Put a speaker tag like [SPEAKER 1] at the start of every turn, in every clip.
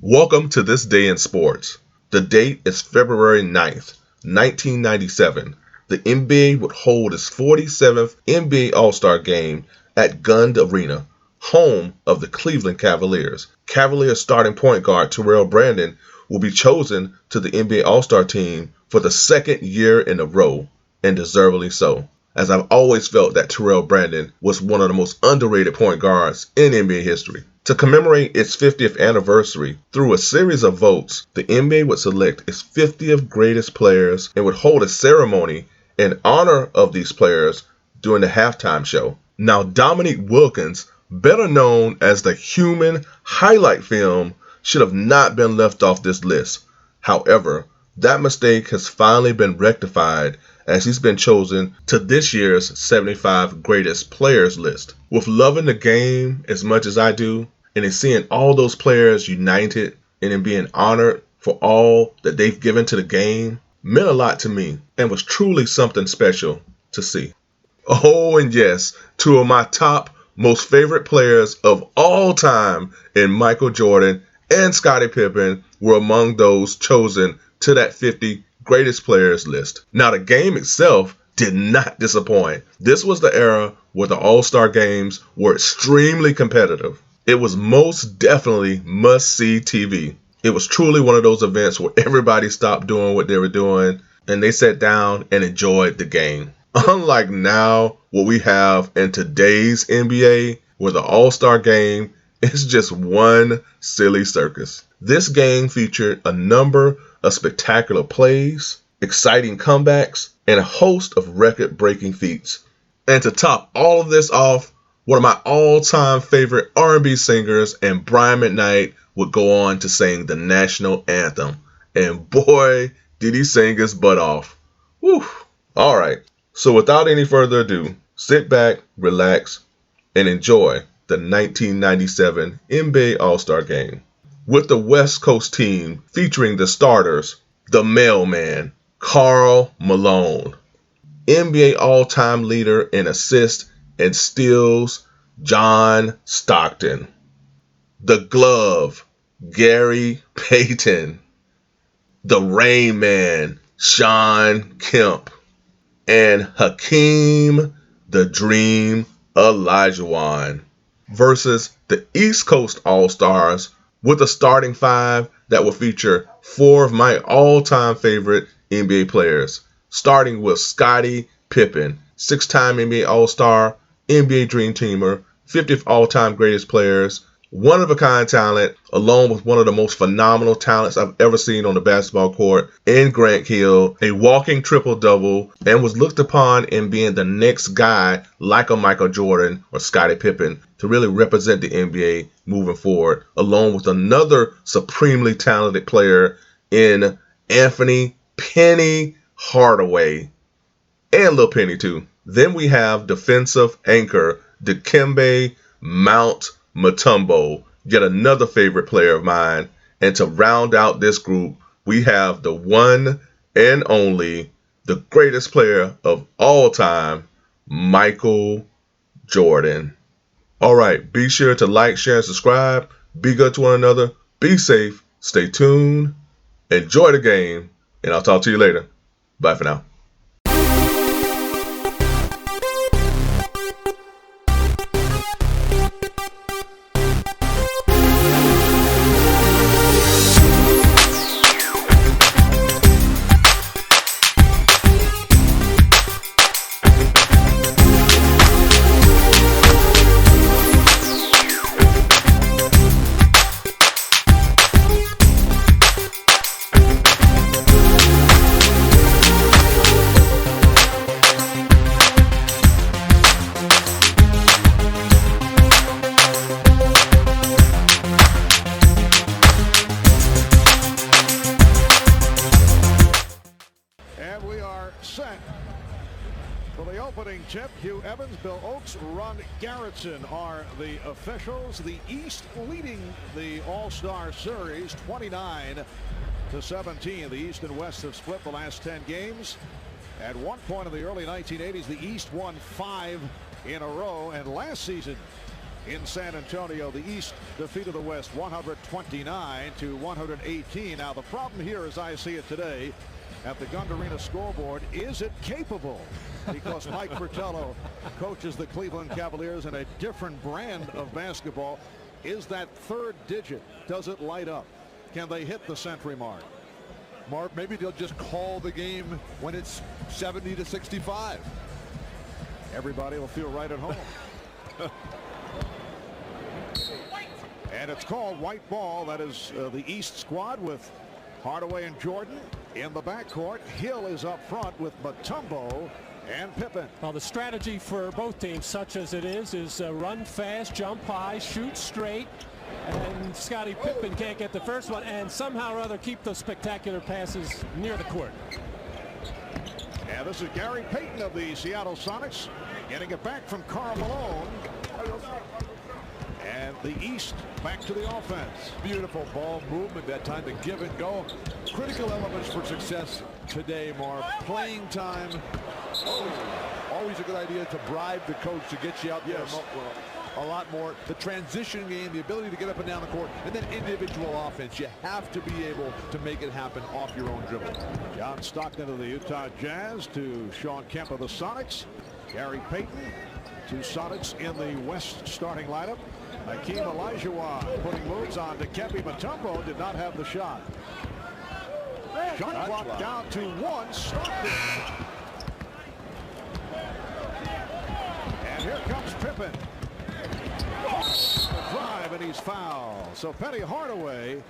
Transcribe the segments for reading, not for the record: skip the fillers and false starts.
[SPEAKER 1] Welcome to This Day in Sports. The date is February 9th, 1997. The NBA would hold its 47th NBA All-Star Game at Gund Arena, home of the Cleveland Cavaliers. Cavaliers starting point guard Terrell Brandon will be chosen to the NBA All-Star team for the second year in a row, and deservedly so, as I've always felt that Terrell Brandon was one of the most underrated point guards in NBA history. To commemorate its 50th anniversary, through a series of votes, the NBA would select its 50th greatest players and would hold a ceremony in honor of these players during the halftime show. Now, Dominique Wilkins, better known as the Human highlight film, should have not been left off this list. However, that mistake has finally been rectified as he's been chosen to this year's 75 greatest players list. With loving the game as much as I do, and in seeing all those players united and in being honored for all that they've given to the game, meant a lot to me and was truly something special to see. Oh, and yes, two of my top most favorite players of all time in Michael Jordan and Scottie Pippen were among those chosen to that 50 greatest players list. Now, the game itself did not disappoint. This was the era where the All-Star games were extremely competitive. It was most definitely must-see TV. It was truly one of those events where everybody stopped doing what they were doing and they sat down and enjoyed the game. Unlike now, what we have in today's NBA, where the All-Star game is just one silly circus. This game featured a number of spectacular plays, exciting comebacks, and a host of record-breaking feats. And to top all of this off, one of my all-time favorite R&B singers and Brian McKnight would go on to sing the national anthem. And boy, did he sing his butt off. Whew. All right. So without any further ado, sit back, relax, and enjoy the 1997 NBA All-Star Game. With the West Coast team featuring the starters, the mailman, Karl Malone, NBA all-time leader in assists and steals, John Stockton, the glove, Gary Payton, the Rain Man, Shawn Kemp, and Hakeem the Dream Olajuwon versus the East Coast All-Stars with a starting five that will feature four of my all-time favorite NBA players, starting with Scottie Pippen, six-time NBA All-Star, NBA Dream Teamer, 50th all-time greatest players, one-of-a-kind talent, along with one of the most phenomenal talents I've ever seen on the basketball court in Grant Hill, a walking triple-double, and was looked upon in being the next guy like a Michael Jordan or Scottie Pippen to really represent the NBA moving forward, along with another supremely talented player in Anthony Penny Hardaway, and Lil Penny too. Then we have defensive anchor Dikembe Mutombo, yet another favorite player of mine. And to round out this group, we have the one and only, the greatest player of all time, Michael Jordan. All right, be sure to like, share, and subscribe. Be good to one another. Be safe. Stay tuned. Enjoy the game. And I'll talk to you later. Bye for now.
[SPEAKER 2] For the opening tip, Hugh Evans, Bill Oakes, Ron Garretson are the officials. The East leading the All-Star Series 29-17. The East and West have split the last 10 games. At one point in the early 1980s, the East won 5 in a row. And last season, in San Antonio. The East defeated the West 129-118. Now the problem here, as I see it today, at the Gund Arena scoreboard, is it capable? Because Mike Fratello coaches the Cleveland Cavaliers in a different brand of basketball. Is that third digit, does it light up? Can they hit the century mark?
[SPEAKER 3] Mark, maybe they'll just call the game when it's 70-65.
[SPEAKER 2] Everybody will feel right at home. And it's called white ball. That is the East squad with Hardaway and Jordan in the backcourt. Hill is up front with Mutombo and Pippen.
[SPEAKER 4] Well, the strategy for both teams, such as it is run fast, jump high, shoot straight. And Scottie Pippen can't get the first one, and somehow or other keep those spectacular passes near the court.
[SPEAKER 2] And this is Gary Payton of the Seattle Sonics getting it back from Karl Malone. And the East back to the offense.
[SPEAKER 3] Beautiful ball movement that time, to give and go. Critical elements for success today, Mark. Playing time. Always a good idea to bribe the coach to get you out there a lot more. The transition game, the ability to get up and down the court, and then individual offense. You have to be able to make it happen off your own dribble.
[SPEAKER 2] John Stockton of the Utah Jazz to Sean Kemp of the Sonics. Gary Payton to Sonics in the West starting lineup. Hakeem Olajuwon putting moves on to Kempe. Mutombo did not have the shot. Shot clock down to 1. Stockton. And here comes Pippen. The drive, and he's fouled. So Penny Hardaway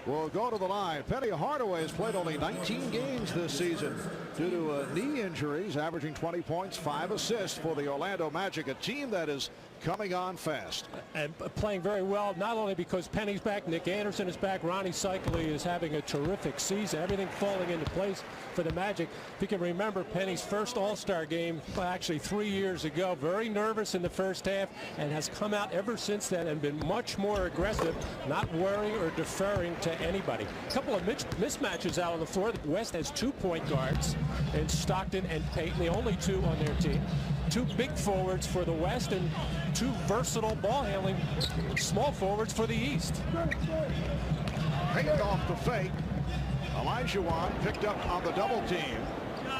[SPEAKER 2] will go to the line. Penny Hardaway has played only 19 games this season due to knee injuries, averaging 20 points, 5 assists for the Orlando Magic, a team that is coming on fast.
[SPEAKER 4] And playing very well, not only because Penny's back, Nick Anderson is back, Ronnie Cycli is having a terrific season, everything falling into place for the Magic. If you can remember Penny's first All-Star game, well, actually 3 years ago, very nervous in the first half, and has come out ever since then and been much more aggressive, not worrying or deferring to anybody. A couple of mismatches out on the floor. The West has 2 point guards in Stockton and Payton, the only 2 on their team. 2 big forwards for the West and 2 versatile ball-handling small forwards for the East.
[SPEAKER 2] Payton off the fake. Olajuwon picked up on the double team.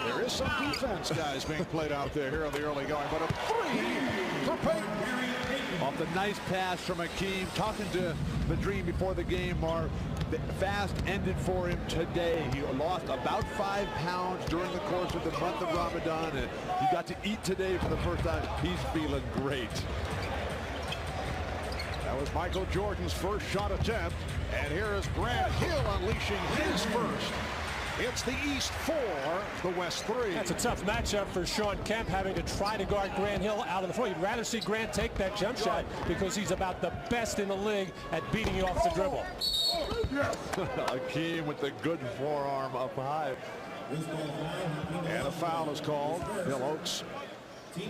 [SPEAKER 2] There is some defense, guys, being played out there here in the early going, but a 3 for Payton.
[SPEAKER 3] Off the nice pass from Hakeem. Talking to the Dream before the game, Mark. The fast ended for him today. He lost about 5 pounds during the course of the month of Ramadan, and he got to eat today for the first time. He's feeling great.
[SPEAKER 2] That was Michael Jordan's first shot attempt, and here is Grant Hill unleashing his first. It's the East 4, the West 3.
[SPEAKER 4] That's a tough matchup for Sean Kemp, having to try to guard Grant Hill out of the floor. You'd rather see Grant take that jump shot because he's about the best in the league at beating you off the dribble.
[SPEAKER 3] Hakeem with the good forearm up high.
[SPEAKER 2] And a foul is called. Bill Oakes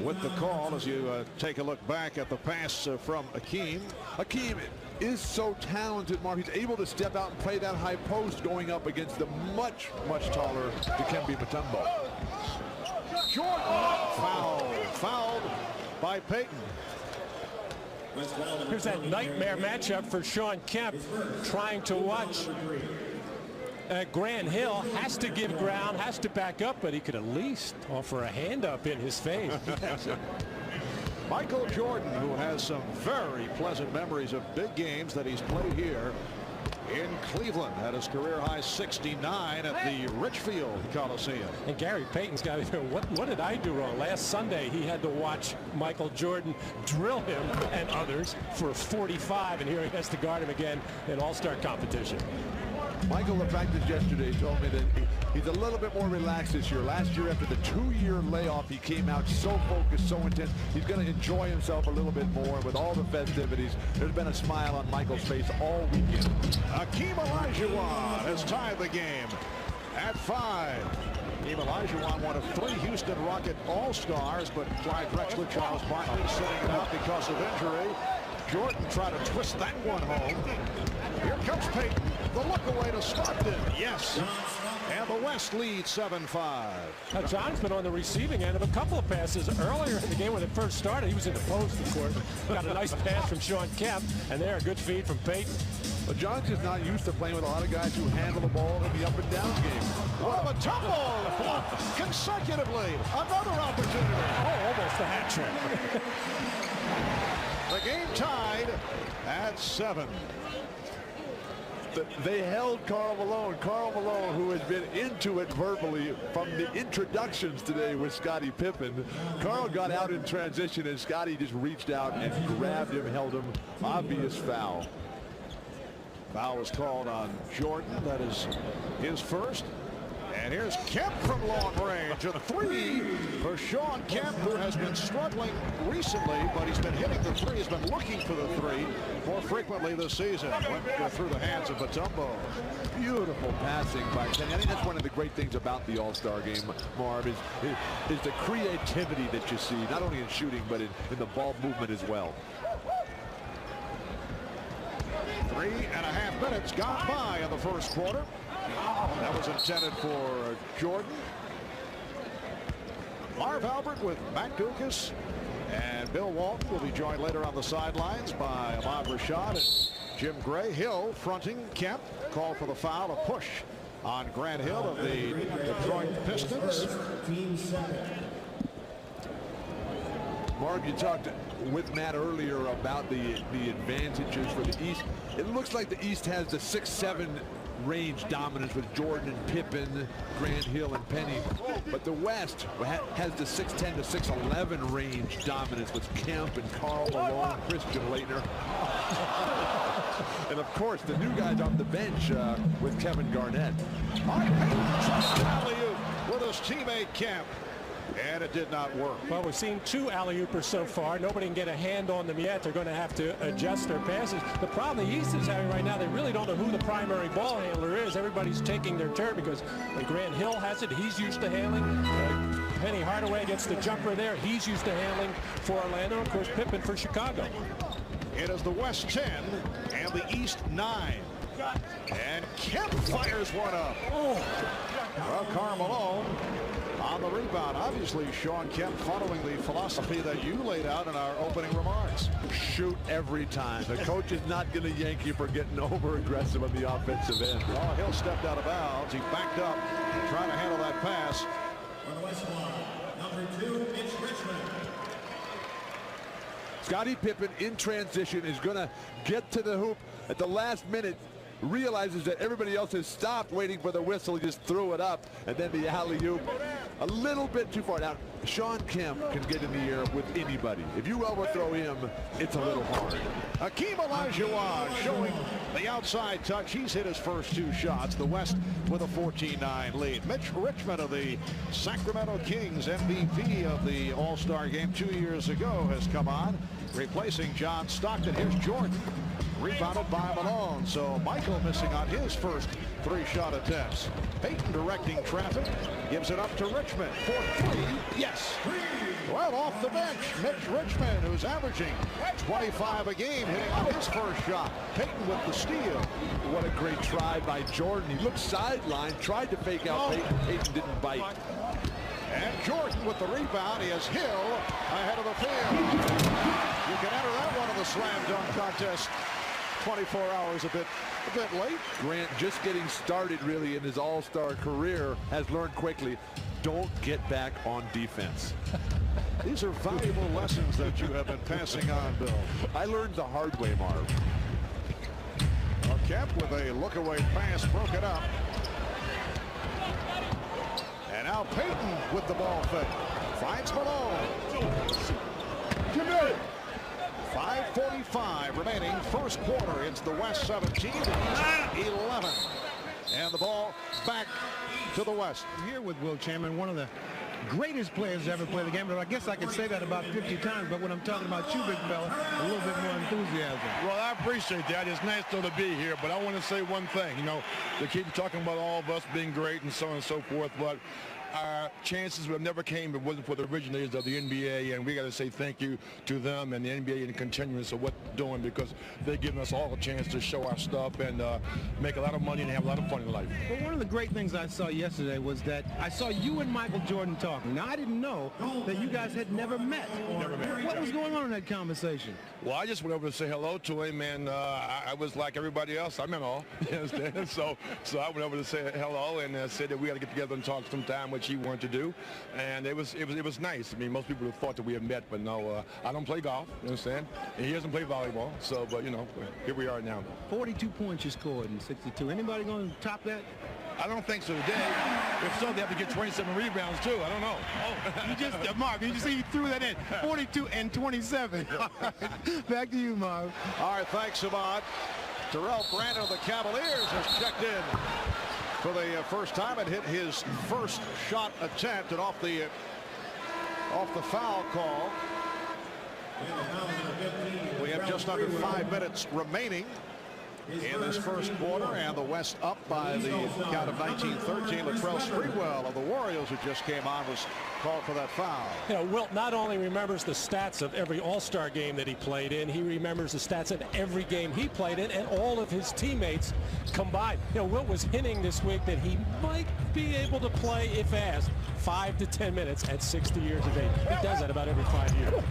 [SPEAKER 2] with the call as you take a look back at the pass from Hakeem.
[SPEAKER 3] Hakeem is so talented, Mark. He's able to step out and play that high post going up against the much taller Dikembe Mutombo.
[SPEAKER 2] Jordan fouled by Payton.
[SPEAKER 4] Here's that nightmare matchup for Sean Kemp, trying to watch Grant Hill. Has to give ground, has to back up, but he could at least offer a hand up in his face.
[SPEAKER 2] Michael Jordan, who has some very pleasant memories of big games that he's played here in Cleveland, had his career high 69 at the Richfield Coliseum.
[SPEAKER 4] And Gary Payton's got to know, what did I do wrong? Last Sunday he had to watch Michael Jordan drill him and others for 45, and here he has to guard him again in All-Star competition.
[SPEAKER 3] Michael, the practice yesterday told me that he's a little bit more relaxed this year. Last year, after the 2-year layoff, he came out so focused, so intense. He's going to enjoy himself a little bit more with all the festivities. There's been a smile on Michael's face all weekend.
[SPEAKER 2] Hakeem Olajuwon has tied the game at 5. Hakeem Olajuwon, one of 3 Houston Rocket All-Stars, but Clyde Drexler, Charles Barkley sitting out because of injury. Jordan trying to twist that one home. Here comes Payton. The look away to Stockton. Yes. And the West leads 7-5.
[SPEAKER 4] Now, John's been on the receiving end of a couple of passes earlier in the game when it first started. He was in the post, of course. Got a nice pass from Sean Kemp, and there, a good feed from Payton.
[SPEAKER 3] Well, John's just not used to playing with a lot of guys who handle the ball in the up and down game.
[SPEAKER 2] What a tumble! Consecutively, another opportunity.
[SPEAKER 4] Oh, almost a hat trick.
[SPEAKER 2] The game tied at 7.
[SPEAKER 3] They held Karl Malone. Karl Malone, who has been into it verbally from the introductions today with Scottie Pippen. Karl got out in transition, and Scottie just reached out and grabbed him, held him. Obvious foul.
[SPEAKER 2] Foul was called on Jordan. That is his first. And here's Kemp from long range. A 3 for Sean Kemp, who has been struggling recently, but he's been hitting the 3. He's been looking for the 3 more frequently this season. Went through the hands of Batumbo.
[SPEAKER 3] Beautiful passing by Penny. I think that's one of the great things about the All-Star game, Marv, is the creativity that you see, not only in shooting, but in the ball movement as well.
[SPEAKER 2] 3.5 minutes gone by in the first quarter. That was intended for Jordan. Marv Albert with Matt Dukas and Bill Walton will be joined later on the sidelines by Ahmad Rashad and Jim Gray. Hill fronting Kemp. Call for the foul, a push on Grant Hill of the Detroit Pistons.
[SPEAKER 3] Marv, you talked with Matt earlier about the advantages for the East. It looks like the East has the 6-7 range dominance with Jordan and Pippen, Grant Hill and Penny, but the West has the 6'10 to 6'11 range dominance with Kemp and Karl Malone, Christian Laettner, and of course the new guys on the bench with Kevin Garnett.
[SPEAKER 2] With his teammate Kemp. And it did not work.
[SPEAKER 4] Well, we've seen 2 alley-oopers so far. Nobody can get a hand on them yet. They're going to have to adjust their passes. The problem the East is having right now, they really don't know who the primary ball handler is. Everybody's taking their turn because Grant Hill has it. He's used to handling. Penny Hardaway gets the jumper there. He's used to handling for Orlando. Of course, Pippen for Chicago.
[SPEAKER 2] It is the West 10 and the East 9. And Kemp fires one up. Oh. Well, Karl Malone on the rebound. Obviously, Sean Kemp following the philosophy that you laid out in our opening remarks.
[SPEAKER 3] Shoot every time. The coach is not going to yank you for getting over-aggressive on the offensive end.
[SPEAKER 2] Oh, Hill stepped out of bounds. He backed up, trying to handle that pass.
[SPEAKER 5] On the West line, number 2, Mitch Richmond.
[SPEAKER 3] Scottie Pippen in transition is going to get to the hoop at the last minute. Realizes that everybody else has stopped waiting for the whistle. He just threw it up, and then the alley-oop a little bit too far. Now, Sean Kemp can get in the air with anybody. If you overthrow him, it's a little hard.
[SPEAKER 2] Hakeem Olajuwon showing the outside touch. He's hit his first 2 shots. The West with a 14-9 lead. Mitch Richmond of the Sacramento Kings, MVP of the All-Star game 2 years ago, has come on, replacing John Stockton. Here's Jordan. Rebounded by Malone, so Michael missing on his first 3 shot attempts. Payton directing traffic, gives it up to Richmond for 3. Yes. Well, off the bench, Mitch Richmond, who's averaging 25 a game, hitting on his first shot. Payton with the steal.
[SPEAKER 3] What a great try by Jordan. He looked sideline, tried to fake out Payton. Payton didn't bite.
[SPEAKER 2] And Jordan with the rebound. He has Hill ahead of the field. You can enter that one in the slam dunk contest. 24 hours a bit late.
[SPEAKER 3] Grant, just getting started really in his all-star career, has learned quickly, don't get back on defense.
[SPEAKER 2] These are valuable lessons that you have been passing on, Bill.
[SPEAKER 3] I learned the hard way, Marv.
[SPEAKER 2] Well, Kemp with a look-away pass, broke it up. And now Payton with the ball fake. Finds Malone. Come here. 5:45 remaining, first quarter. It's the West 17, the East 11. And the ball back to the West.
[SPEAKER 6] I'm here with Will Chamberlain, one of the greatest players to ever play the game. But I guess I can say that about 50 times. But when I'm talking about you, big fella, a little bit more enthusiasm.
[SPEAKER 7] Well, I appreciate that. It's nice though to be here. But I want to say one thing. You know, they keep talking about all of us being great and so on and so forth. But our chances would have never came if it wasn't for the originators of the NBA, and we got to say thank you to them and the NBA and the continuance of what they're doing, because they're giving us all a chance to show our stuff and make a lot of money and have a lot of fun in life.
[SPEAKER 6] But one of the great things I saw yesterday was that I saw you and Michael Jordan talking. Now, I didn't know that you guys had never met.
[SPEAKER 7] Never met.
[SPEAKER 6] What was going on in that conversation?
[SPEAKER 7] Well, I just went over to say hello to him, and I was like everybody else. I meant all. You understand? So I went over to say hello and said that we got to get together and talk sometime, which he wanted to do, and it was nice. I mean, most people have thought that we have met, but no, I don't play golf. You understand? And he doesn't play volleyball. So, but you know, here we are now.
[SPEAKER 6] 42 points you scored in 62. Anybody going to top that?
[SPEAKER 7] I don't think so today. If so, they have to get 27 rebounds too. I don't know.
[SPEAKER 6] Oh, you just, Marv, you see you threw that in. 42 and 27. Back to you, Marv.
[SPEAKER 2] All right, thanks, Ahmad. Terrell Brandon of the Cavaliers has checked in for the first time and hit his first shot attempt and off the foul call. We have just under 5 minutes remaining in this first quarter, and the West up by the count of 19-13. Latrell Sprewell of the Warriors, who just came on, was called for that foul.
[SPEAKER 4] You know, Wilt not only remembers the stats of every All-Star game that he played in, he remembers the stats of every game he played in and all of his teammates combined. You know, Wilt was hinting this week that he might be able to play, if asked, 5 to 10 minutes at 60 years of age. He does that about every 5 years.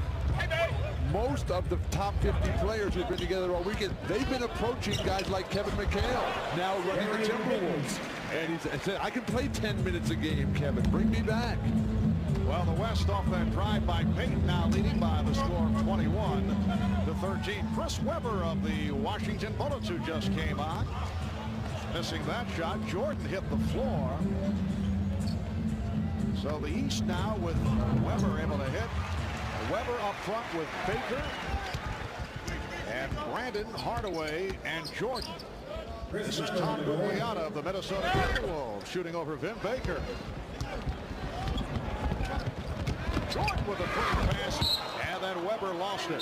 [SPEAKER 3] Most of the top 50 players who've been together all weekend, they've been approaching guys like Kevin McHale, now running the Timberwolves. And he said, I can play 10 minutes a game, Kevin. Bring me back.
[SPEAKER 2] Well, the West off that drive by Payton, now leading by the score of 21-13. Chris Webber of the Washington Bullets, who just came on, missing that shot. Jordan hit the floor. So the East now with Webber able to hit. Webber up front with Baker and Brandon, Hardaway, and Jordan. This is Tom Gugliotta of the Minnesota Timberwolves shooting over Vin Baker. Jordan with a quick pass, and then Webber lost it.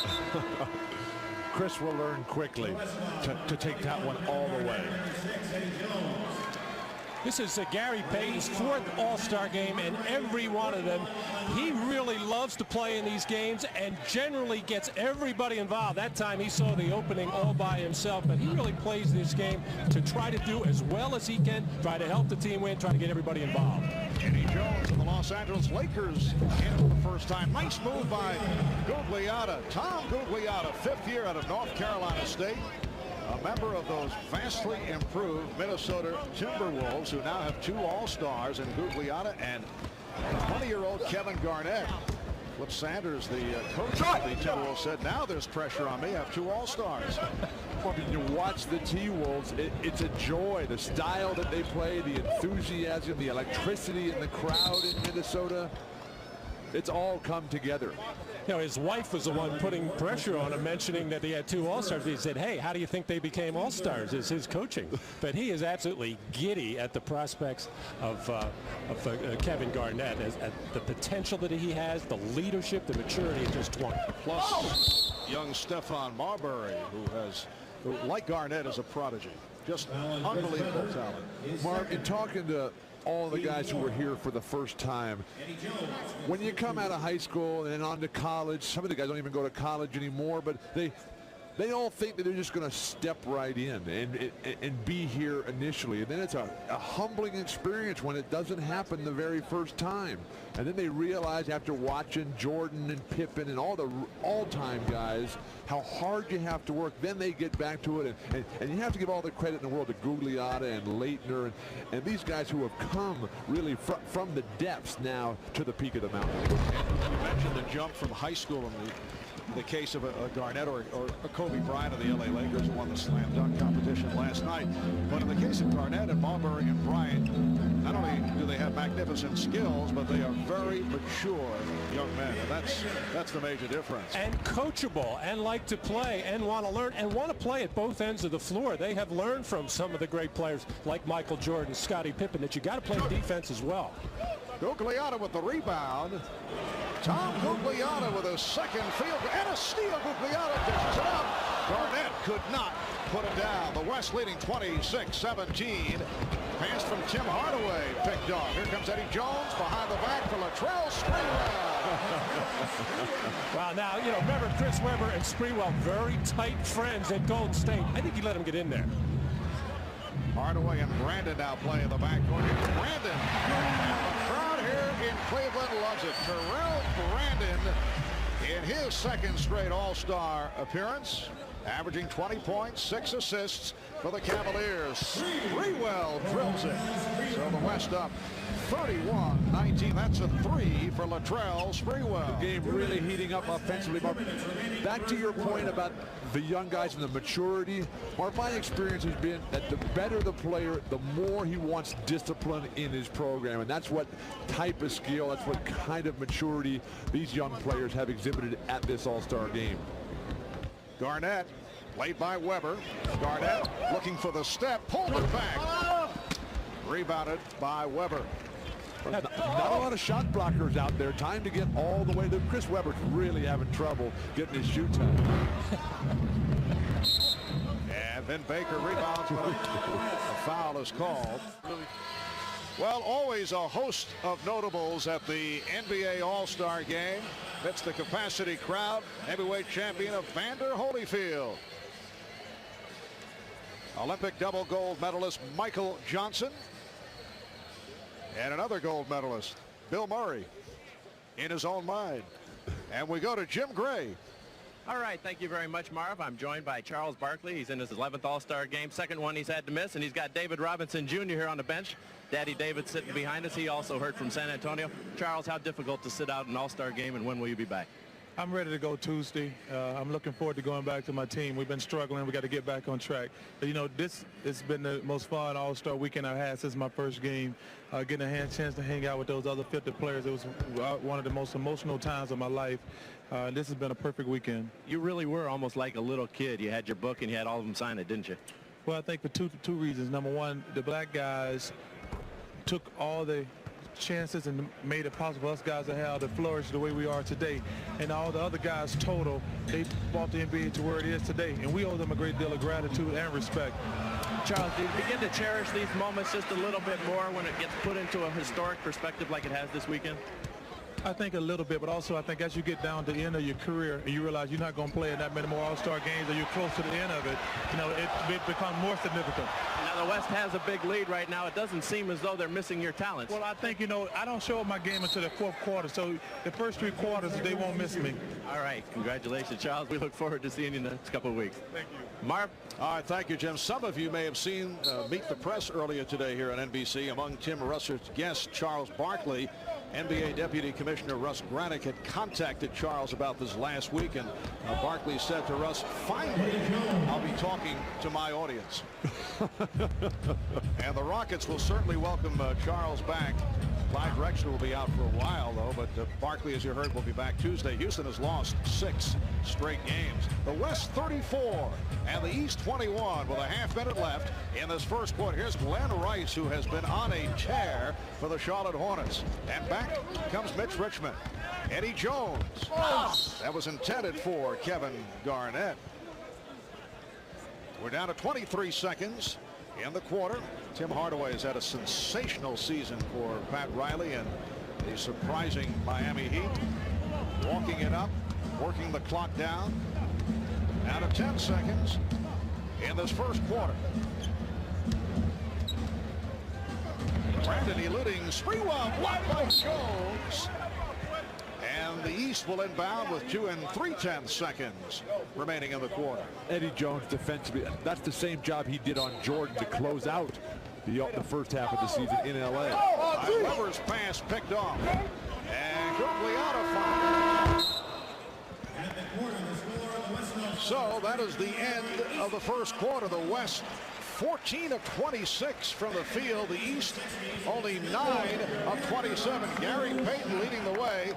[SPEAKER 3] Chris will learn quickly to take that one all the way.
[SPEAKER 4] This is Gary Payton's 4th All-Star game, and every one of them, he really loves to play in these games and generally gets everybody involved. That time he saw the opening all by himself, but he really plays this game to try to do as well as he can, try to help the team win, try to get everybody involved.
[SPEAKER 2] Eddie Jones of the Los Angeles Lakers in for the first time. Nice move by Gugliotta. Tom Gugliotta, 5th year out of North Carolina State. A member of those vastly improved Minnesota Timberwolves, who now have 2 All-Stars in Gugliotta and 20-year-old Kevin Garnett. Flip Sanders, the coach of the Timberwolves, said, now there's pressure on me. I have 2 All-Stars.
[SPEAKER 3] Well, you watch the T-Wolves, it's a joy. The style that they play, the enthusiasm, the electricity in the crowd in Minnesota. It's all come together.
[SPEAKER 4] You know, his wife was the one putting pressure on him, mentioning that he had 2 All-Stars. He said, hey, how do you think they became All-Stars? Is his coaching. But he is absolutely giddy at the prospects of Kevin Garnett, at the potential that he has, the leadership, the maturity at just 20.
[SPEAKER 2] Plus young Stephon Marbury, who like Garnett, is a prodigy. Just unbelievable talent.
[SPEAKER 3] Mark, in talking to all the guys who were here for the first time, when you come out of high school and then on to college, some of the guys don't even go to college anymore, but they all think that they're just going to step right in and be here initially. And then it's a humbling experience when it doesn't happen the very first time. And then they realize, after watching Jordan and Pippen and all the all-time guys, how hard you have to work. Then they get back to it, and you have to give all the credit in the world to Gugliotta and Leitner and these guys who have come really from the depths now to the peak of the mountain.
[SPEAKER 2] You mentioned the jump from high school in the case of a Garnett or a Kobe Bryant of the LA Lakers, who won the slam dunk competition last night. But in the case of Garnett and Marbury and Bryant, not only do they have magnificent skills, but they are very mature young men, and that's the major difference.
[SPEAKER 4] And coachable, and like to play, and want to learn, and want to play at both ends of the floor. They have learned from some of the great players like Michael Jordan, Scottie Pippen, that you got to play defense as well.
[SPEAKER 2] Gugliotta with the rebound. Tom Gugliotta with a second field and a steal. Gugliotta dishes it up. Garnett could not put it down. The West leading 26-17. Pass from Tim Hardaway, picked off. Here comes Eddie Jones behind the back for Latrell Sprewell.
[SPEAKER 4] Wow, now, you know, remember Chris Webber and Sprewell, very tight friends at Golden State. I think he let him get in there.
[SPEAKER 2] Hardaway and Brandon now play in the backcourt. Here's Brandon. The crowd here in Cleveland loves it. Terrell Brandon in his second straight All-Star appearance, averaging 20 points, 6 assists for the Cavaliers. Sprewell drills it. So the West up 31-19. That's a 3 for Latrell Sprewell.
[SPEAKER 3] The game really heating up offensively. Mark, back to your point about the young guys and the maturity. Mark, my experience has been that the better the player, the more he wants discipline in his program. And that's what type of skill, that's what kind of maturity these young players have exhibited at this All-Star game.
[SPEAKER 2] Garnett, played by Webber. Garnett looking for the step, pulled it back. Rebounded by Webber.
[SPEAKER 3] Not a lot of shot blockers out there. Time to get all the way to Chris Webber's really having trouble getting his shoot time.
[SPEAKER 2] And then Baker rebounds, but a foul is called. Well, always a host of notables at the NBA All-Star Game. That's the capacity crowd. Heavyweight champion Evander Holyfield. Olympic double gold medalist Michael Johnson. And another gold medalist, Bill Murray, in his own mind. And we go to Jim Gray.
[SPEAKER 8] All right, thank you very much, Marv. I'm joined by Charles Barkley. He's in his 11th All-Star game, second one he's had to miss, and he's got David Robinson Jr. here on the bench. Daddy David sitting behind us. He also heard from San Antonio. Charles, how difficult to sit out an All-Star game, and when will you be back?
[SPEAKER 9] I'm ready to go Tuesday. I'm looking forward to going back to my team. We've been struggling. We got to get back on track. But, you know, this has been the most fun All-Star weekend I've had since my first game. Getting a chance to hang out with those other 50 players. It was one of the most emotional times of my life. This has been a perfect weekend.
[SPEAKER 8] You really were almost like a little kid. You had your book and you had all of them sign it, didn't you?
[SPEAKER 9] Well, I think for two reasons. Number one, the black guys took all the chances and made it possible for us guys to have to flourish the way we are today. And all the other guys total, they brought the NBA to where it is today. And we owe them a great deal of gratitude and respect.
[SPEAKER 8] Charles, do you begin to cherish these moments just a little bit more when it gets put into a historic perspective like it has this weekend?
[SPEAKER 9] I think a little bit, but also I think as you get down to the end of your career and you realize you're not going to play in that many more All-Star games or you're close to the end of it, you know, it becomes more significant.
[SPEAKER 8] Now the West has a big lead right now. It doesn't seem as though they're missing your talents.
[SPEAKER 9] Well, I think, you know, I don't show up my game until the fourth quarter, so the first 3 quarters, they won't miss me.
[SPEAKER 8] All right. Congratulations, Charles. We look forward to seeing you in the next couple of weeks.
[SPEAKER 9] Thank you.
[SPEAKER 8] Marv?
[SPEAKER 2] All right, thank you, Jim. Some of you may have seen Meet the Press earlier today here on NBC. Among Tim Russell's guests, Charles Barkley. NBA Deputy Commissioner Russ Granick had contacted Charles about this last week, and Barkley said to Russ, finally, I'll be talking to my audience. And the Rockets will certainly welcome Charles back. Clyde Drexler will be out for a while, though, but Barkley, as you heard, will be back Tuesday. Houston has lost 6 straight games. The West 34 and the East 21 with a half-minute left in this first quarter. Here's Glenn Rice, who has been on a tear for the Charlotte Hornets. And back comes Mitch Richmond. Eddie Jones. That was intended for Kevin Garnett. We're down to 23 seconds in the quarter. Tim Hardaway has had a sensational season for Pat Riley and the surprising Miami Heat. Walking it up, working the clock down. Out of 10 seconds in this first quarter. Brandon eluding Sprewell, blocked by Jones. And the East will inbound with 2 3/10 seconds remaining in the quarter.
[SPEAKER 3] Eddie Jones defensively, that's the same job he did on Jordan to close out the first half of the season in LA.
[SPEAKER 2] Weber's pass picked off. And quickly out of foul. So that is the end of the first quarter. The West 14 of 26 from the field. The East only 9 of 27. Gary Payton leading the way.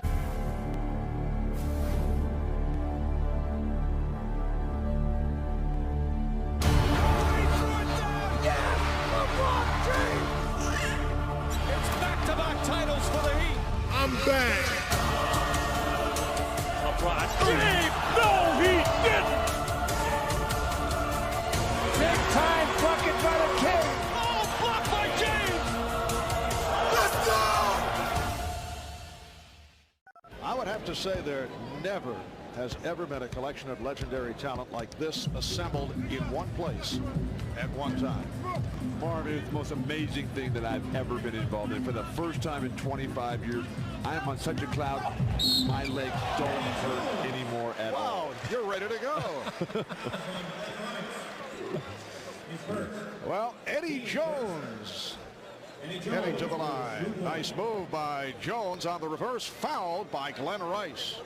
[SPEAKER 4] It's back-to-back titles for the Heat.
[SPEAKER 9] I'm back.
[SPEAKER 4] LeBron. Dave! No, he didn't! Big time bucket by the King. Oh, blocked by James!
[SPEAKER 2] say there never has ever been a collection of legendary talent like this assembled in one place at one time.
[SPEAKER 3] Marv, it's the most amazing thing that I've ever been involved in. For the first time in 25 years, I am on such a cloud, my legs don't hurt anymore at all.
[SPEAKER 2] Wow, you're ready to go. Well, Eddie Jones heading to the line. Nice move by Jones on the reverse, fouled by Glenn Rice.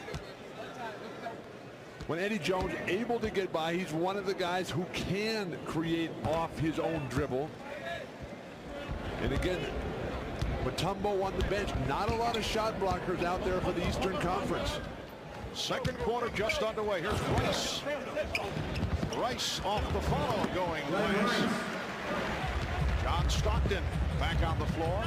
[SPEAKER 3] When Eddie Jones able to get by, he's one of the guys who can create off his own dribble. And again, Mutombo on the bench. Not a lot of shot blockers out there for the Eastern Conference.
[SPEAKER 2] Second quarter just underway. Here's Rice. Rice off the follow going Rice. John Stockton back on the floor.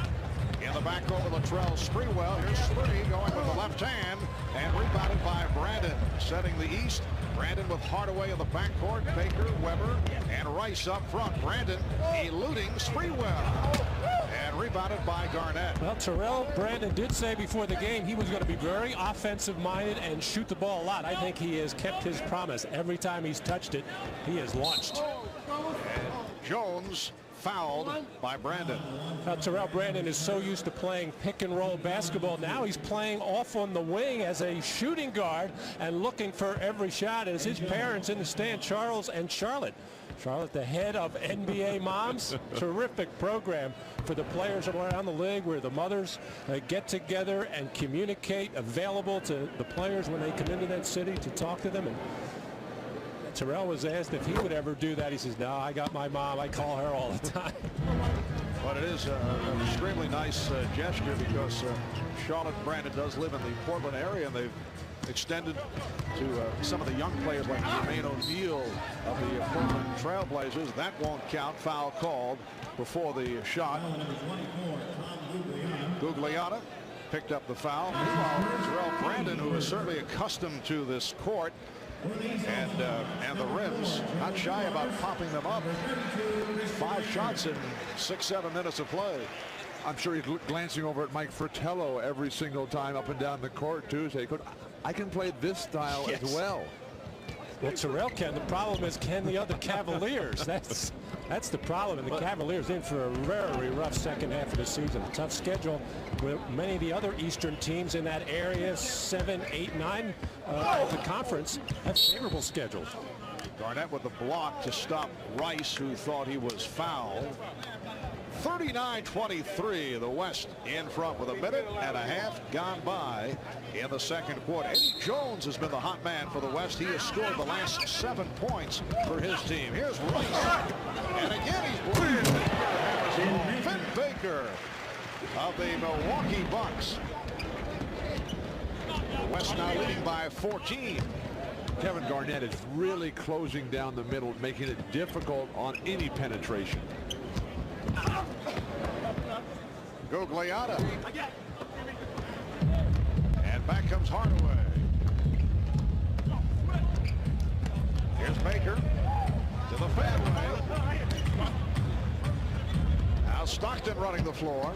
[SPEAKER 2] In the back over Latrell Sprewell. Here's Spree going with the left hand and rebounded by Brandon. Setting the East. Brandon with Hardaway in the backcourt. Baker, Weber, and Rice up front. Brandon eluding Sprewell. And rebounded by Garnett.
[SPEAKER 4] Well, Terrell Brandon did say before the game he was going to be very offensive-minded and shoot the ball a lot. I think he has kept his promise. Every time he's touched it, he has launched.
[SPEAKER 2] And Jones fouled by Brandon.
[SPEAKER 4] Now, Terrell Brandon is so used to playing pick and roll basketball. Now he's playing off on the wing as a shooting guard and looking for every shot as his parents in the stand, Charles and Charlotte. Charlotte, the head of NBA Moms. Terrific program for the players around the league where the mothers get together and communicate, available to the players when they come into that city to talk to them. And Terrell was asked if he would ever do that. He says, no, I got my mom. I call her all the time.
[SPEAKER 2] But it is an extremely nice gesture because Charlotte Brandon does live in the Portland area, and they've extended to some of the young players like Jermaine O'Neal of the Portland Trailblazers. That won't count. Foul called before the shot. Gugliotta picked up the foul. Meanwhile, Terrell Brandon, who is certainly accustomed to this court and the rims, not shy about popping them up. 5 shots in 6-7 minutes of play.
[SPEAKER 3] I'm sure he's glancing over at Mike Fratello every single time up and down the court too. Say, Coach, I can play this style as well.
[SPEAKER 4] Well, Terrell can. The problem is, can the other Cavaliers? That's the problem. And the Cavaliers in for a very rough second half of the season. A tough schedule with many of the other Eastern teams in that area, 7, 8, 9 of the conference, have favorable schedules.
[SPEAKER 2] Garnett with the block to stop Rice, who thought he was fouled. 39-23, the West in front with a minute and a half gone by in the second quarter. Eddie Jones has been the hot man for the West. He has scored the last 7 points for his team. Here's Rice, and again he's blocked. Finn Baker of the Milwaukee Bucks. The West now leading by 14.
[SPEAKER 3] Kevin Garnett is really closing down the middle, making it difficult on any penetration.
[SPEAKER 2] Gugliotta. And back comes Hardaway. Here's Baker to the fadeaway. Now Stockton running the floor.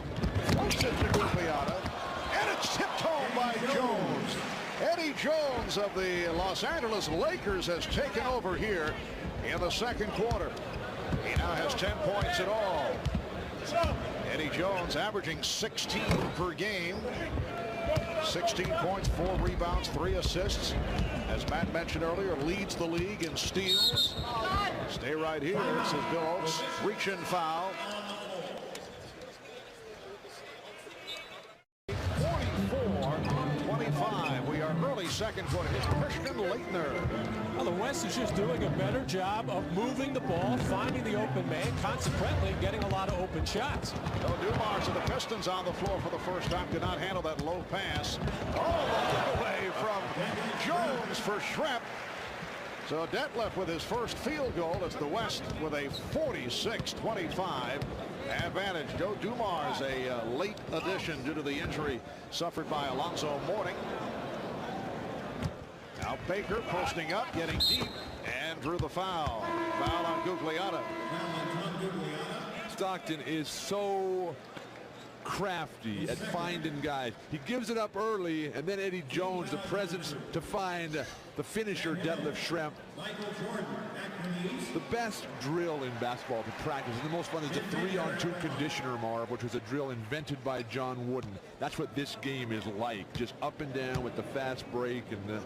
[SPEAKER 2] Flips it to Gugliotta. And it's tipped home by Jones. Eddie Jones of the Los Angeles Lakers has taken over here in the second quarter. He now has 10 points in all. Eddie Jones averaging 16 per game. 16 points, 4 rebounds, 3 assists. As Matt mentioned earlier, leads the league in steals. Stay right here, says Bill Oakes. Reach and foul. 44-25. We are early second quarter. Here's Christian Laettner.
[SPEAKER 4] Well, the West is just doing a better job of moving the ball, finding the open man, consequently getting a lot of open shots.
[SPEAKER 2] Dumars of the Pistons on the floor for the first time could not handle that low pass. Oh, the away from Jones for Schrempf. So Detlef with his first field goal. It's the West with a 46-25 advantage. Joe Dumars, a late addition due to the injury suffered by Alonzo Mourning. Now Baker posting up, getting deep, and drew the foul. Foul on Gugliotta.
[SPEAKER 3] Stockton is so crafty at finding guys. He gives it up early, and then Eddie Jones, the presence to find the finisher, Detlef Schrempf. The best drill in basketball to practice, and the most fun, is the 3-on-2 conditioner, Marv, which was a drill invented by John Wooden. That's what this game is like, just up and down with the fast break, and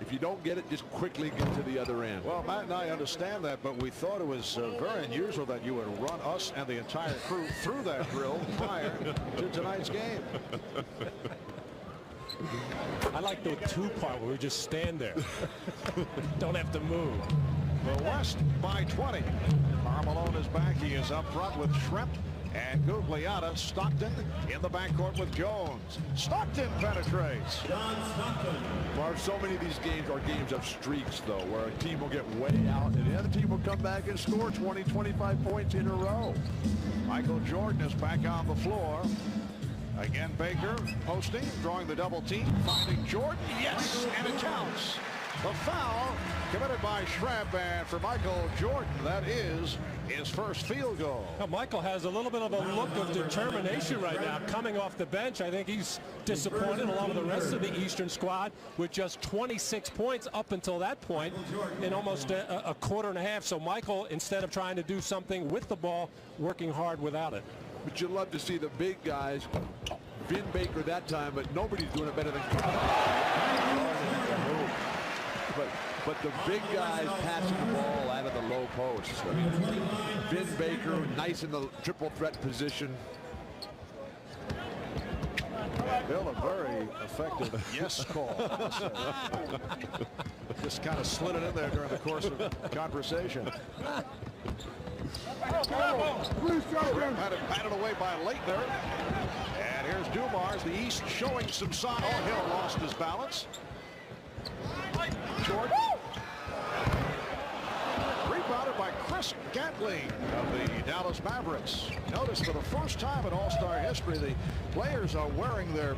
[SPEAKER 3] if you don't get it, just quickly get to the other end.
[SPEAKER 2] Well, Matt and I understand that, but we thought it was very unusual that you would run us and the entire crew through that drill prior to tonight's game.
[SPEAKER 4] I like the two-part where we just stand there. Don't have to move.
[SPEAKER 2] The West by 20. Carmelone is back. He is up front with Schrempf and Gugliotta. Stockton in the backcourt with Jones. Stockton penetrates.
[SPEAKER 3] Marv, so many of these games are games of streaks, though, where a team will get way out and the other team will come back and score 20, 25 points in a row.
[SPEAKER 2] Michael Jordan is back on the floor. Again, Baker posting, drawing the double team, finding Jordan. Yes, and it counts. The foul committed by Schrempf, and for Michael Jordan, that is his first field goal.
[SPEAKER 4] Now, Michael has a little bit of a look of determination right now coming off the bench. I think he's disappointed along with the rest of the Eastern squad with just 26 points up until that point in almost a quarter and a half. So Michael, instead of trying to do something with the ball, working hard without it.
[SPEAKER 3] But you love to see the big guys. Vin Baker that time, but nobody's doing it better than but the big guys passing the ball out of the low post. Vin Baker, nice in the triple threat position.
[SPEAKER 2] Bill, a very effective yes call. Just kind of slid it in there during the course of conversation. Had it batted away by Leitner. And here's Dumars, the East showing some sign. Oh, Hill lost his balance. Jordan. Rebounded by Chris Gatling of the Dallas Mavericks. Notice for the first time in All-Star history, the players are wearing their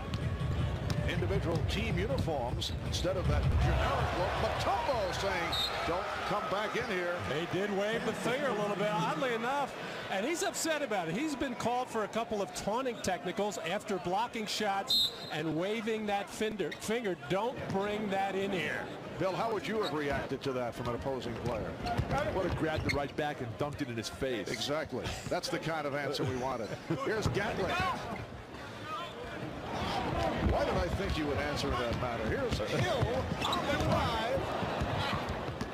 [SPEAKER 2] individual team uniforms instead of that generic look. Mutombo saying, don't come back in here.
[SPEAKER 4] They did wave the finger a little bit, oddly enough, and he's upset about it. He's been called for a couple of taunting technicals after blocking shots and waving that finger. Don't bring that in here.
[SPEAKER 2] Bill, how would you have reacted to that from an opposing player?
[SPEAKER 3] Would have grabbed it right back and dunked it in his face.
[SPEAKER 2] Exactly. That's the kind of answer we wanted. Here's Gatling. Why did I think you would answer in that manner? Here's Hill on the drive.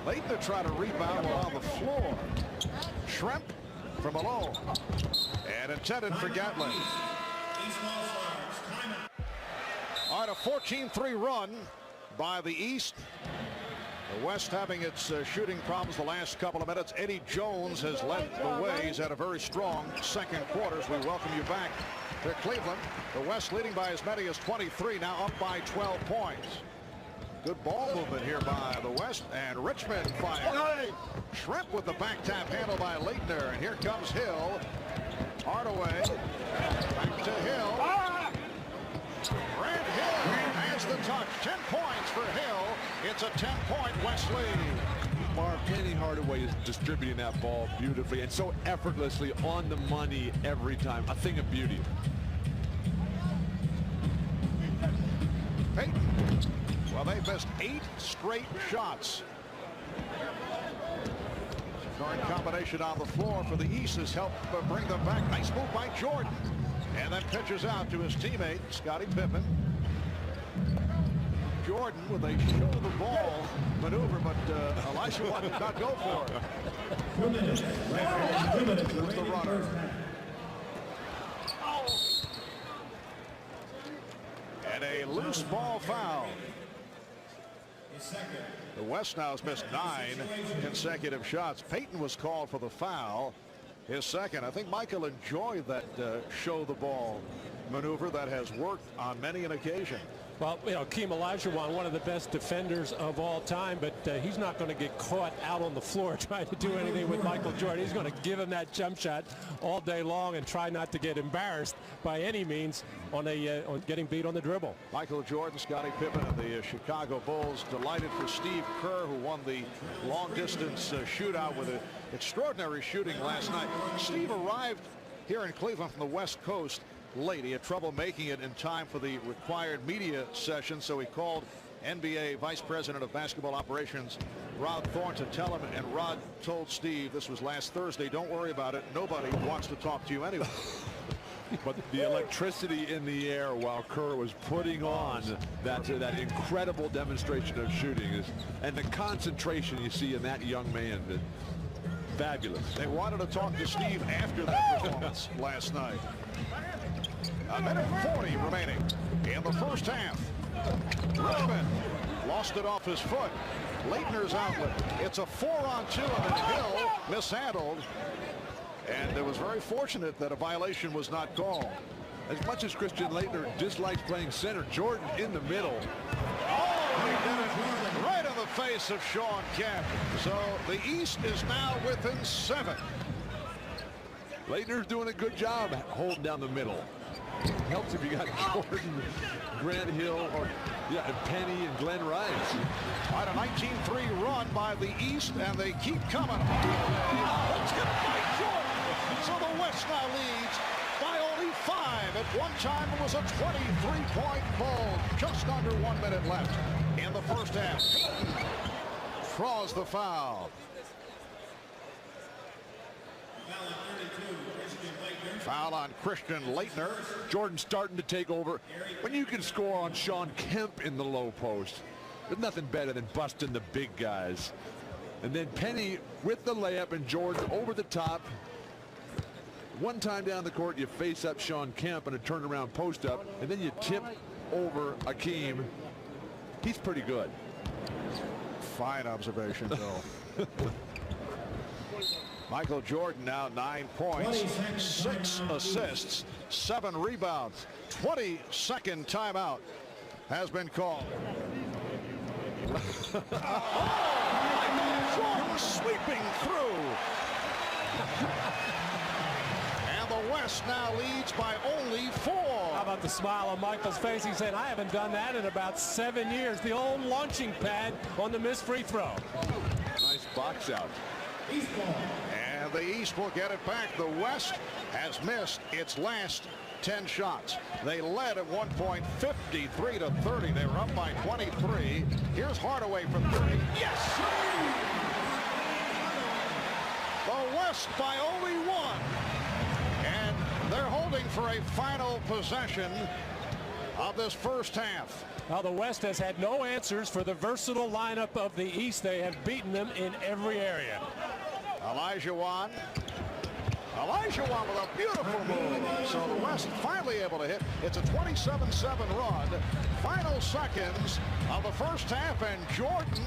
[SPEAKER 2] Leitner try to rebound while on the floor. Schrempf from Malone. And intended for Gatling. All right, a 14-3 run by the East. The West having its shooting problems the last couple of minutes. Eddie Jones has led the way. He's had a very strong second quarter. As we welcome you back to Cleveland. The West leading by as many as 23, now up by 12 points. Good ball movement here by the West, and Richmond fires. Schrempf with the back tap handle by Leitner, and here comes Hill. Hardaway, back to Hill. Grant Hill has the touch. 10 points for Hill. It's a 10-point West lead.
[SPEAKER 3] Marv, Penny Hardaway is distributing that ball beautifully and so effortlessly, on the money every time. A thing of beauty.
[SPEAKER 2] Payton. Well, they've missed 8 straight shots. Current combination on the floor for the East has helped bring them back. Nice move by Jordan. And then pitches out to his teammate, Scottie Pippen. Jordan with a show the ball maneuver, but Elisha did not go for it.
[SPEAKER 5] 2 minutes.
[SPEAKER 2] With the runner. And a loose ball foul. The West now has missed 9 consecutive shots. Payton was called for the foul. His second. I think Michael enjoyed that show the ball maneuver that has worked on many an occasion.
[SPEAKER 4] Well, you know, Keem Olajuwon, one of the best defenders of all time, but he's not going to get caught out on the floor trying to do anything with Michael Jordan. He's going to give him that jump shot all day long and try not to get embarrassed by any means on getting beat on the dribble.
[SPEAKER 2] Michael Jordan, Scottie Pippen, and the Chicago Bulls delighted for Steve Kerr, who won the long-distance shootout with extraordinary shooting last night. Steve arrived here in Cleveland from the West Coast late. He had trouble making it in time for the required media session, so he called NBA Vice President of Basketball Operations Rod Thorne to tell him, and Rod told Steve, this was last Thursday, don't worry about it, nobody wants to talk to you anyway.
[SPEAKER 3] But the electricity in the air while Kerr was putting on that incredible demonstration of shooting and the concentration you see in that young man, fabulous.
[SPEAKER 2] They wanted to talk to Steve after that performance last night. A minute 40 remaining in the first half. Rubin lost it off his foot. Leitner's outlet. It's a 4-on-2, and then Hill mishandled. And it was very fortunate that a violation was not called.
[SPEAKER 3] As much as Christian Laettner dislikes playing center, Jordan in the middle.
[SPEAKER 2] Oh, he did it right in the face of Shawn Kemp. So the East is now within 7.
[SPEAKER 3] Leitner's doing a good job holding down the middle. Helps if you got Jordan, Grant Hill, or and Penny and Glenn Rice.
[SPEAKER 2] Quite a 19-3 run by the East, and they keep coming. Let's get it by Jordan. So the West now leads by only 5. At one time, it was a 23-point ball. Just under 1 minute left in the first half. Draws the foul. Foul on Christian Laettner.
[SPEAKER 3] Jordan starting to take over. When you can score on Shawn Kemp in the low post, there's nothing better than busting the big guys. And then Penny with the layup and Jordan over the top. One time down the court, you face up Shawn Kemp and a turnaround post up, and then you tip over Akeem. He's pretty good.
[SPEAKER 2] Fine observation, Bill. Michael Jordan now 9 points, 6 assists, 7 rebounds. 22nd timeout has been called. Oh, Jordan sweeping through. And the West now leads by only 4.
[SPEAKER 4] How about the smile on Michael's face? He said, I haven't done that in about 7 years. The old launching pad on the missed free throw.
[SPEAKER 3] Nice box out.
[SPEAKER 2] And the East will get it back. The West has missed its last 10 shots. They led at one point 53-30. They were up by 23. Here's Hardaway from 30. Yes! The West by only 1. And they're holding for a final possession of this first half.
[SPEAKER 4] Now the West has had no answers for the versatile lineup of the East. They have beaten them in every area.
[SPEAKER 2] Olajuwon with a beautiful move. So the West finally able to hit. It's a 27-7 run. Final seconds of the first half, and Jordan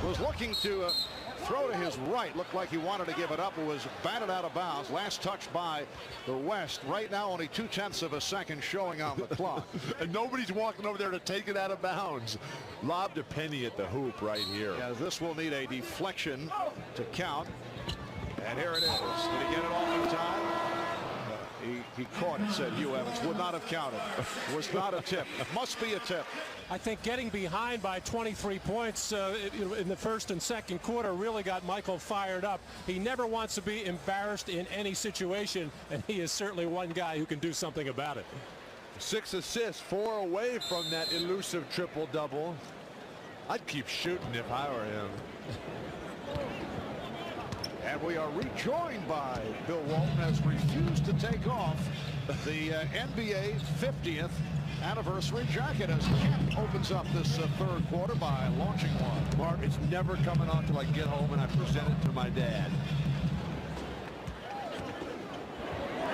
[SPEAKER 2] was looking to throw to his right. Looked like he wanted to give it up. It was batted out of bounds. Last touch by the West. Right now only 0.2 of a second showing on the clock.
[SPEAKER 3] And nobody's walking over there to take it out of bounds. Lobbed a Penny at the hoop right here.
[SPEAKER 2] Yeah, this will need a deflection to count. And here it is. Did he get it off in time? He caught it, said Hugh Evans. Would not have counted. Was not a tip. Must be a tip.
[SPEAKER 4] I think getting behind by 23 points in the first and second quarter really got Michael fired up. He never wants to be embarrassed in any situation, and he is certainly one guy who can do something about it.
[SPEAKER 3] 6 assists, 4 away from that elusive triple-double. I'd keep shooting if I were him.
[SPEAKER 2] And we are rejoined by Bill Walton, has refused to take off the NBA 50th anniversary jacket as Kemp opens up this third quarter by launching one.
[SPEAKER 3] Mark, it's never coming on until I get home and I present it to my dad.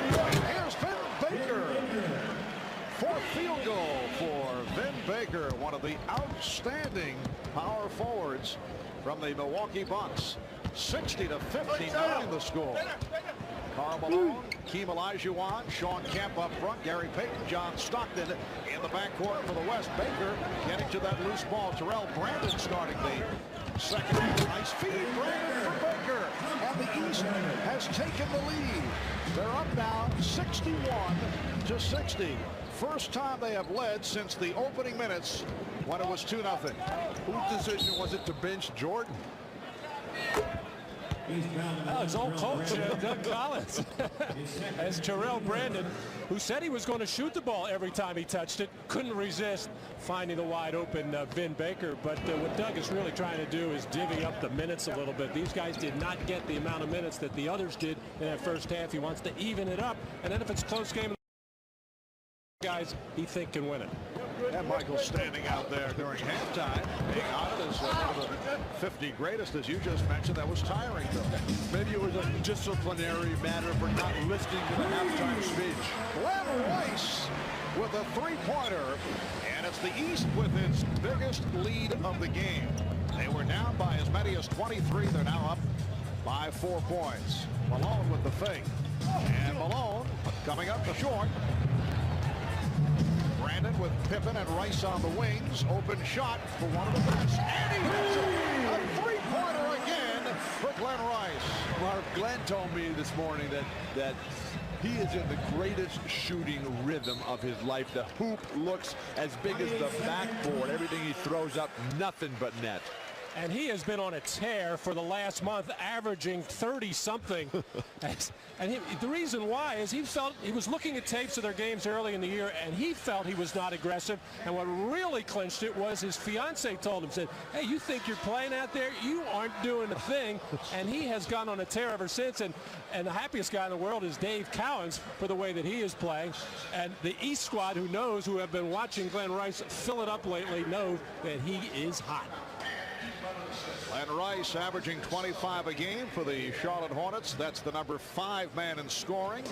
[SPEAKER 2] And here's Vin Baker. Fourth field goal for Vin Baker, one of the outstanding power forwards from the Milwaukee Bucks. 60-59 the score. Karl Malone, Keem Olajuwon, Shawn Kemp up front, Gary Payton, John Stockton in the backcourt for the West. Baker getting to that loose ball. Terrell Brandon starting the second. Nice feed, Brandon for Baker. And the East has taken the lead. They're up now 61-60. First time they have led since the opening minutes when it was 2-0.
[SPEAKER 3] Whose decision was it to bench Jordan?
[SPEAKER 4] His old coach, Doug Collins, as Terrell Brandon, who said he was going to shoot the ball every time he touched it, couldn't resist finding the wide open Vin Baker. But what Doug is really trying to do is divvy up the minutes a little bit. These guys did not get the amount of minutes that the others did in that first half. He wants to even it up, and then if it's a close game, guys he think can win it.
[SPEAKER 2] And Michael standing out there during halftime, being honored as one of the 50 greatest, as you just mentioned. That was tiring, though.
[SPEAKER 3] Maybe it was a disciplinary matter for not listening to the halftime speech.
[SPEAKER 2] Glenn Rice with a three-pointer, and it's the East with its biggest lead of the game. They were down by as many as 23. They're now up by 4 points. Malone with the fake, and Malone coming up short. Brandon with Pippen and Rice on the wings. Open shot for one of the best. And he hits it. A three-pointer again for Glenn Rice.
[SPEAKER 3] Mark, Glenn told me this morning that he is in the greatest shooting rhythm of his life. The hoop looks as big as the backboard. Everything he throws up, nothing but net.
[SPEAKER 4] And he has been on a tear for the last month, averaging 30-something. And the reason why is he was looking at tapes of their games early in the year, and he felt he was not aggressive. And what really clinched it was his fiance told him, said, hey, you think you're playing out there? You aren't doing a thing. And he has gone on a tear ever since. And the happiest guy in the world is Dave Cowens for the way that he is playing. And the East squad, who have been watching Glenn Rice fill it up lately, know that he is hot.
[SPEAKER 2] Glenn Rice averaging 25 a game for the Charlotte Hornets. That's the number 5 man in scoring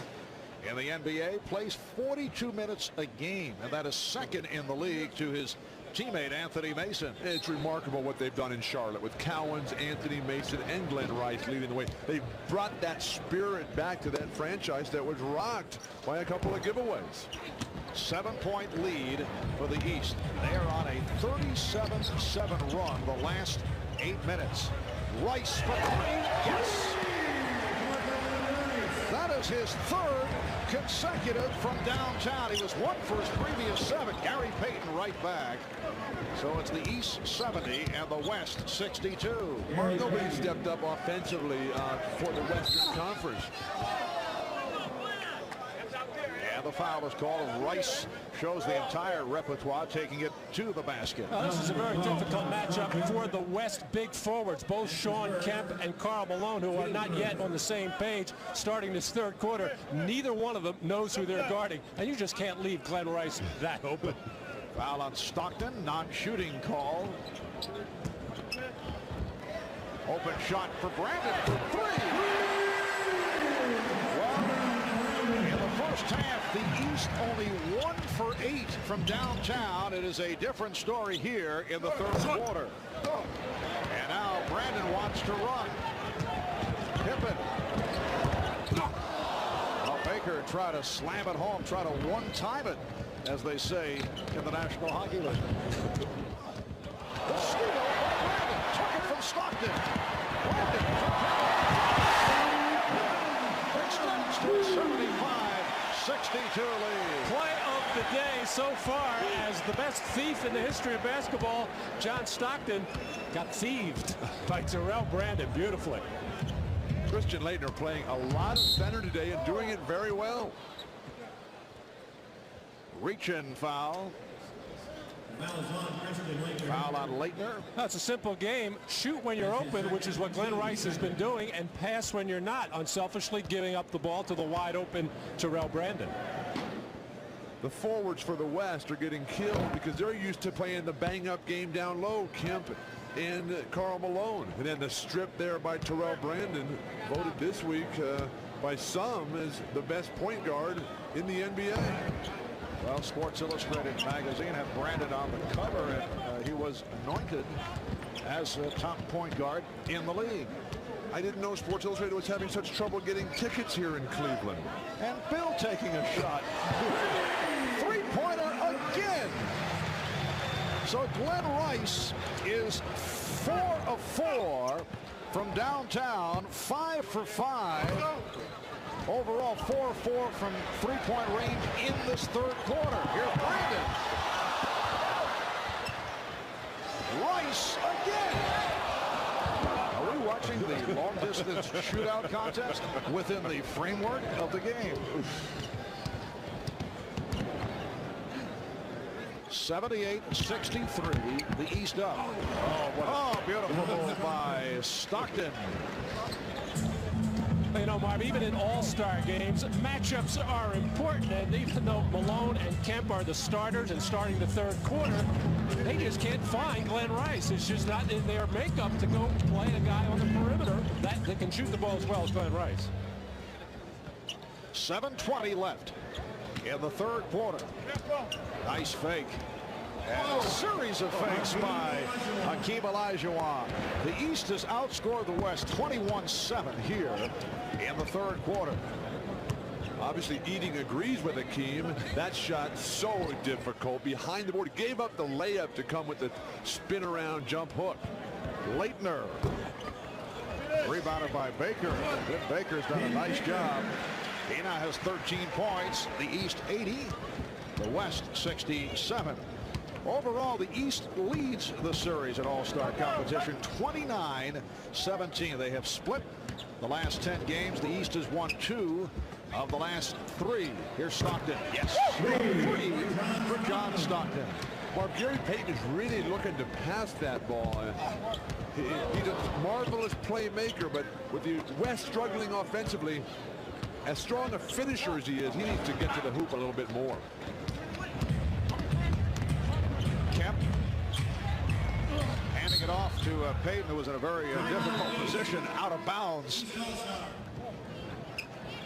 [SPEAKER 2] in the NBA. Plays 42 minutes a game, and that is second in the league to his teammate Anthony Mason.
[SPEAKER 3] It's remarkable what they've done in Charlotte with Cowens, Anthony Mason, and Glenn Rice leading the way. They brought that spirit back to that franchise that was rocked by a couple of giveaways.
[SPEAKER 2] 7-point lead for the East. They are on a 37-7 run the last 8 minutes. Rice for 3. Yes. That is his third consecutive from downtown. He was 1 for his previous 7. Gary Payton right back. So it's the East 70 and the West 62.
[SPEAKER 3] Mark, nobody stepped up offensively for the Western Conference.
[SPEAKER 2] And the foul is called. Rice shows the entire repertoire, taking it to the basket.
[SPEAKER 4] This is a very difficult matchup for the West big forwards, both Sean Kemp and Karl Malone, who are not yet on the same page starting this third quarter. Neither one of them knows who they're guarding, and you just can't leave Glenn Rice that open.
[SPEAKER 2] Foul on Stockton, non-shooting call. Open shot for Brandon for 3. First half, the East only 1 for 8 from downtown. It is a different story here in the third quarter. And now Brandon wants to run. Pippen. Well, Baker tried to slam it home, try to one-time it, as they say in the National Hockey League. The steal by Brandon. Took it from Stockton. Brandon extends to a 75-62 lead.
[SPEAKER 4] Play of the day so far as the best thief in the history of basketball, John Stockton, got thieved by Terrell Brandon beautifully.
[SPEAKER 3] Christian Laettner playing a lot of center today and doing it very well.
[SPEAKER 2] Reach-in foul. Foul on Laettner.
[SPEAKER 4] It's a simple game. Shoot when you're open, which is what Glenn Rice has been doing, and pass when you're not, unselfishly giving up the ball to the wide open Terrell Brandon.
[SPEAKER 3] The forwards for the West are getting killed because they're used to playing the bang-up game down low. Kemp and Karl Malone. And then the strip there by Terrell Brandon, voted this week by some as the best point guard in the NBA.
[SPEAKER 2] Well, Sports Illustrated magazine had Brandon on the cover, and he was anointed as a top point guard in the league.
[SPEAKER 3] I didn't know Sports Illustrated was having such trouble getting tickets here in Cleveland.
[SPEAKER 2] And Bill taking a shot. Three-pointer again. So Glenn Rice is 4 of 4 from downtown, 5 for 5. Overall, 4 of 4 from three-point range in this third quarter. Here's Brandon. Rice again. enjoy watching the long-distance shootout contest within the framework of the game. 78-63, the East up. Oh, beautiful move by Stockton.
[SPEAKER 4] You know, Marv, even in all-star games, matchups are important. And even though Malone and Kemp are the starters and starting the third quarter, they just can't find Glenn Rice. It's just not in their makeup to go play a guy on the perimeter that can shoot the ball as well as Glenn Rice.
[SPEAKER 2] 7:20 left in the third quarter. Nice fake. And a series of fakes by Hakeem Olajuwon. The East has outscored the West 21-7 here in the third quarter.
[SPEAKER 3] Obviously, Eating agrees with Hakeem. That shot so difficult. Behind the board, gave up the layup to come with the spin around jump hook.
[SPEAKER 2] Leitner. Rebounded by Baker. Baker's done a nice job. He now has 13 points. The East 80. The West 67. Overall, the East leads the series at All-Star competition 29-17. They have split the last 10 games. The East has won 2 of the last 3. Here's Stockton. Yes. 3 for John Stockton.
[SPEAKER 3] Well, Gary Payton is really looking to pass that ball. He's a marvelous playmaker, but with the West struggling offensively, as strong a finisher as he is, he needs to get to the hoop a little bit more.
[SPEAKER 2] Kemp handing it off to Payton, who was in a very difficult position, out of bounds.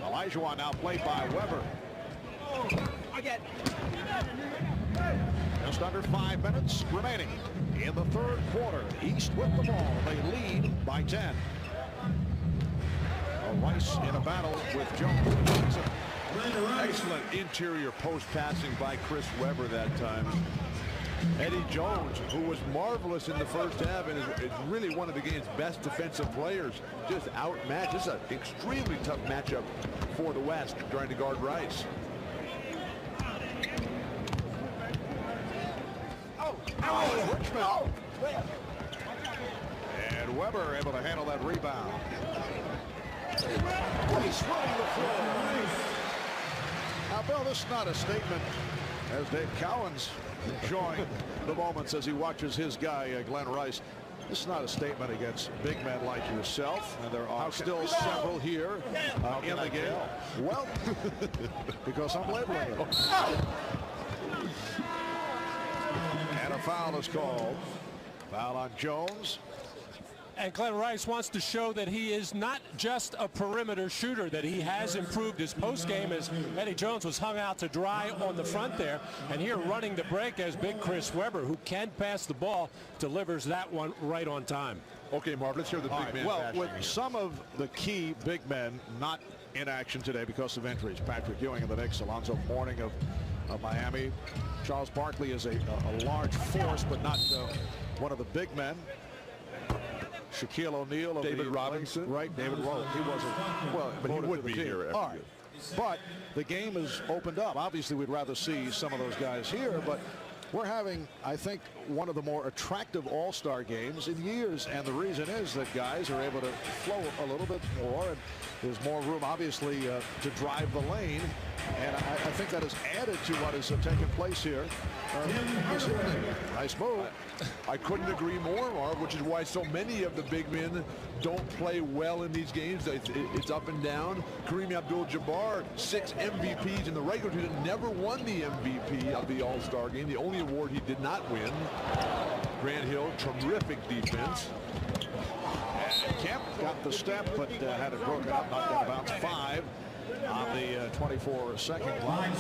[SPEAKER 2] Olajuwon now played by Weber. Just under 5 minutes remaining in the third quarter. East with the ball. They lead by 10. Rice in a battle with Jones.
[SPEAKER 3] Excellent interior post passing by Chris Weber that time. Eddie Jones, who was marvelous in the first half and is really one of the game's best defensive players, just outmatched. This is an extremely tough matchup for the West trying to guard Rice.
[SPEAKER 2] And Weber able to handle that rebound. Rice running the floor. Now, Bill, this is not a statement, as Dave Cowan's enjoying the moments as he watches his guy, Glenn Rice. This is not a statement against big men like yourself, and there are still several here in the game. Well, because I'm labeling it. And a foul is called. Foul on Jones.
[SPEAKER 4] And Glenn Rice wants to show that he is not just a perimeter shooter, that he has improved his post game as Eddie Jones was hung out to dry on the front there. And here running the break as big Chris Weber, who can pass the ball, delivers that one right on time.
[SPEAKER 3] Okay, Marv, let's hear the big man.
[SPEAKER 2] Well, with some of the key big men not in action today because of injuries, Patrick Ewing of the Knicks, Alonzo Mourning of Miami. Charles Barkley is a large force, but not one of the big men. Shaquille O'Neal of
[SPEAKER 3] David Robinson.
[SPEAKER 2] Right, David Robinson. He wasn't, well,
[SPEAKER 3] but he would be here.
[SPEAKER 2] All right. But the game has opened up. Obviously, we'd rather see some of those guys here, but we're having, I think, one of the more attractive all-star games in years. And the reason is that guys are able to flow a little bit more, and there's more room, obviously, to drive the lane. And I think that has added to what has taken place here. Nice move.
[SPEAKER 3] I couldn't agree more, Marv, which is why so many of the big men don't play well in these games. It's up and down. Kareem Abdul-Jabbar, 6 MVPs in the regular season, never won the MVP of the All-Star game. The only award he did not win. Grant Hill, terrific defense.
[SPEAKER 2] And Kemp got the step, but had it broken up, knocked out about 5. On the 24-second line.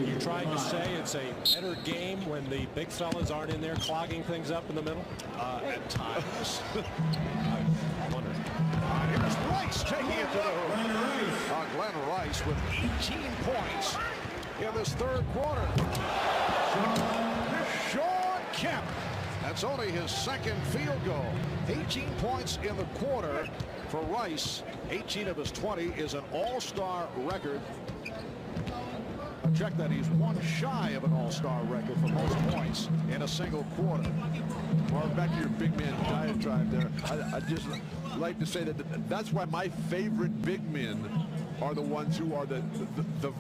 [SPEAKER 4] You're trying to say it's a better game when the big fellas aren't in there clogging things up in the middle?
[SPEAKER 2] At times. Here's Rice taking it to the hoop. Glenn Rice with 18 points in this third quarter. Sean Kemp. That's only his second field goal. 18 points in the quarter for Rice. 18 of his 20 is an all-star record. Check that, he's one shy of an all-star record for most points in a single quarter.
[SPEAKER 3] Well, back to your big man diatribe there. like to say that that's why my favorite big men are the ones who are the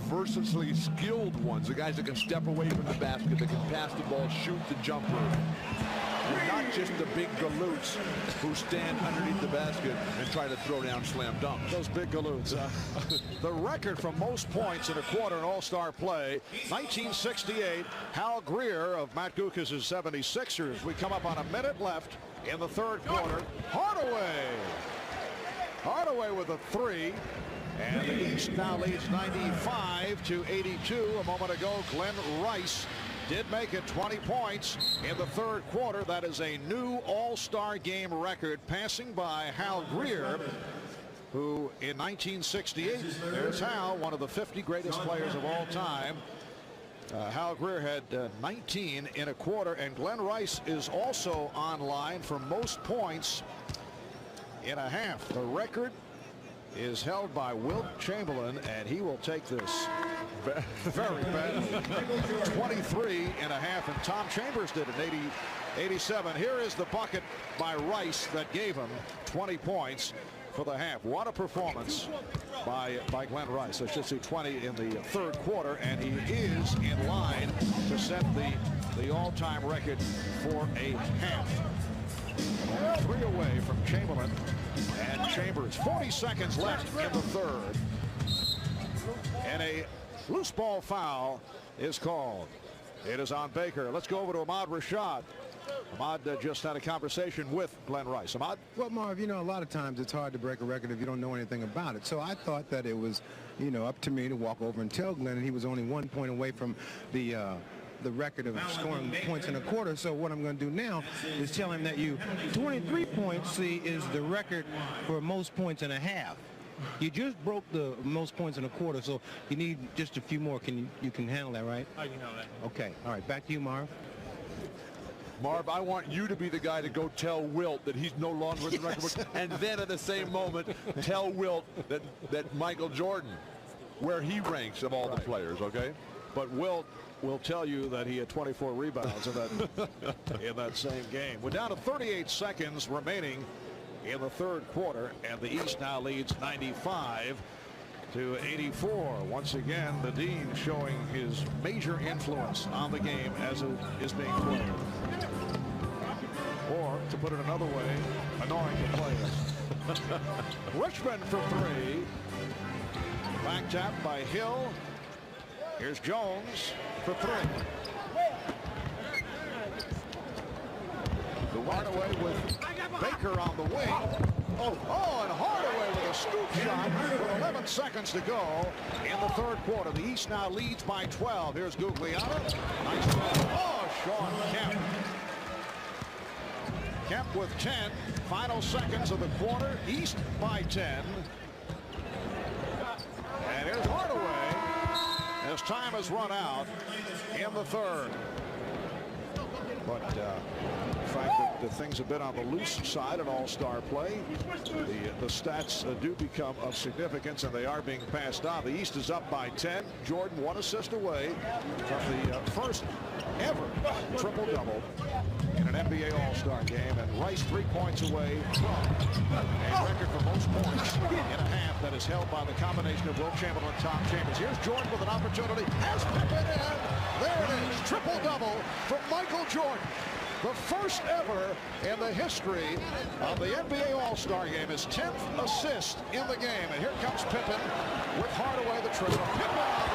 [SPEAKER 3] versatily skilled ones, the guys that can step away from the basket, that can pass the ball, shoot the jumper. And not just the big galoots who stand underneath the basket and try to throw down slam dunks.
[SPEAKER 2] Those big galoots. The record for most points in a quarter in All-Star play, 1968, Hal Greer of Matt Gucas' 76ers. We come up on a minute left in the third quarter. Hardaway with a three. And the East now leads 95-82. A moment ago, Glenn Rice did make it 20 points in the third quarter. That is a new All-Star game record, passing by Hal Greer, who in 1968, there's Hal, one of the 50 greatest players of all time. Hal Greer had 19 in a quarter, and Glenn Rice is also online for most points in a half. The record is held by Wilt Chamberlain, and he will take this very badly. 23 and a half, and Tom Chambers did it in 87. Here is the bucket by Rice that gave him 20 points for the half. What a performance by Glenn Rice. I should see 20 in the third quarter, and he is in line to set the all-time record for a half. 3 away from Chamberlain and Chambers. 40 seconds left in the third. And a loose ball foul is called. It is on Baker. Let's go over to Ahmad Rashad. Ahmad just had a conversation with Glenn Rice. Ahmad?
[SPEAKER 6] Well, Marv, you know, a lot of times it's hard to break a record if you don't know anything about it. So I thought that it was, you know, up to me to walk over and tell Glenn, and he was only 1 point away from the record of scoring points in a quarter. So what I'm going to do now is tell him that 23 points, see, is the record for most points in a half. You just broke the most points in a quarter, so you need just a few more. You can handle that, right?
[SPEAKER 4] I can handle that.
[SPEAKER 6] Okay. All right. Back to you, Marv.
[SPEAKER 3] Marv, I want you to be the guy to go tell Wilt that he's no longer in the record book, and then at the same moment tell Wilt that Michael Jordan, where he ranks of all the players, okay?
[SPEAKER 2] But Wilt will tell you that he had 24 rebounds in that same game. We're down to 38 seconds remaining in the third quarter, and the East now leads 95-84. Once again, the Dean showing his major influence on the game as it is being played. Or, to put it another way, annoying the players. Richmond for three. Back tap by Hill. Here's Jones for three. Hardaway with Baker on the wing. And Hardaway with a scoop shot with 11 seconds to go in the third quarter. The East now leads by 12. Here's Guglielmo. Nice ball. Sean Kemp. Kemp with 10. Final seconds of the quarter. East by 10. And here's Hardaway as time has run out in the third. But the fact that things have been on the loose side in all-star play, the stats do become of significance, and they are being passed on. The East is up by 10. Jordan 1 assist away from the first ever triple-double in an NBA All-Star game, and Rice 3 points away from a record for most points in a half that is held by the combination of Wilt Chamberlain and Tom Chambers. Here's Jordan with an opportunity. Has Pippen in. There it is. Triple-double from Michael Jordan. The first ever in the history of the NBA All-Star game. His 10th assist in the game. And here comes Pippen with Hardaway the triple. Pippen on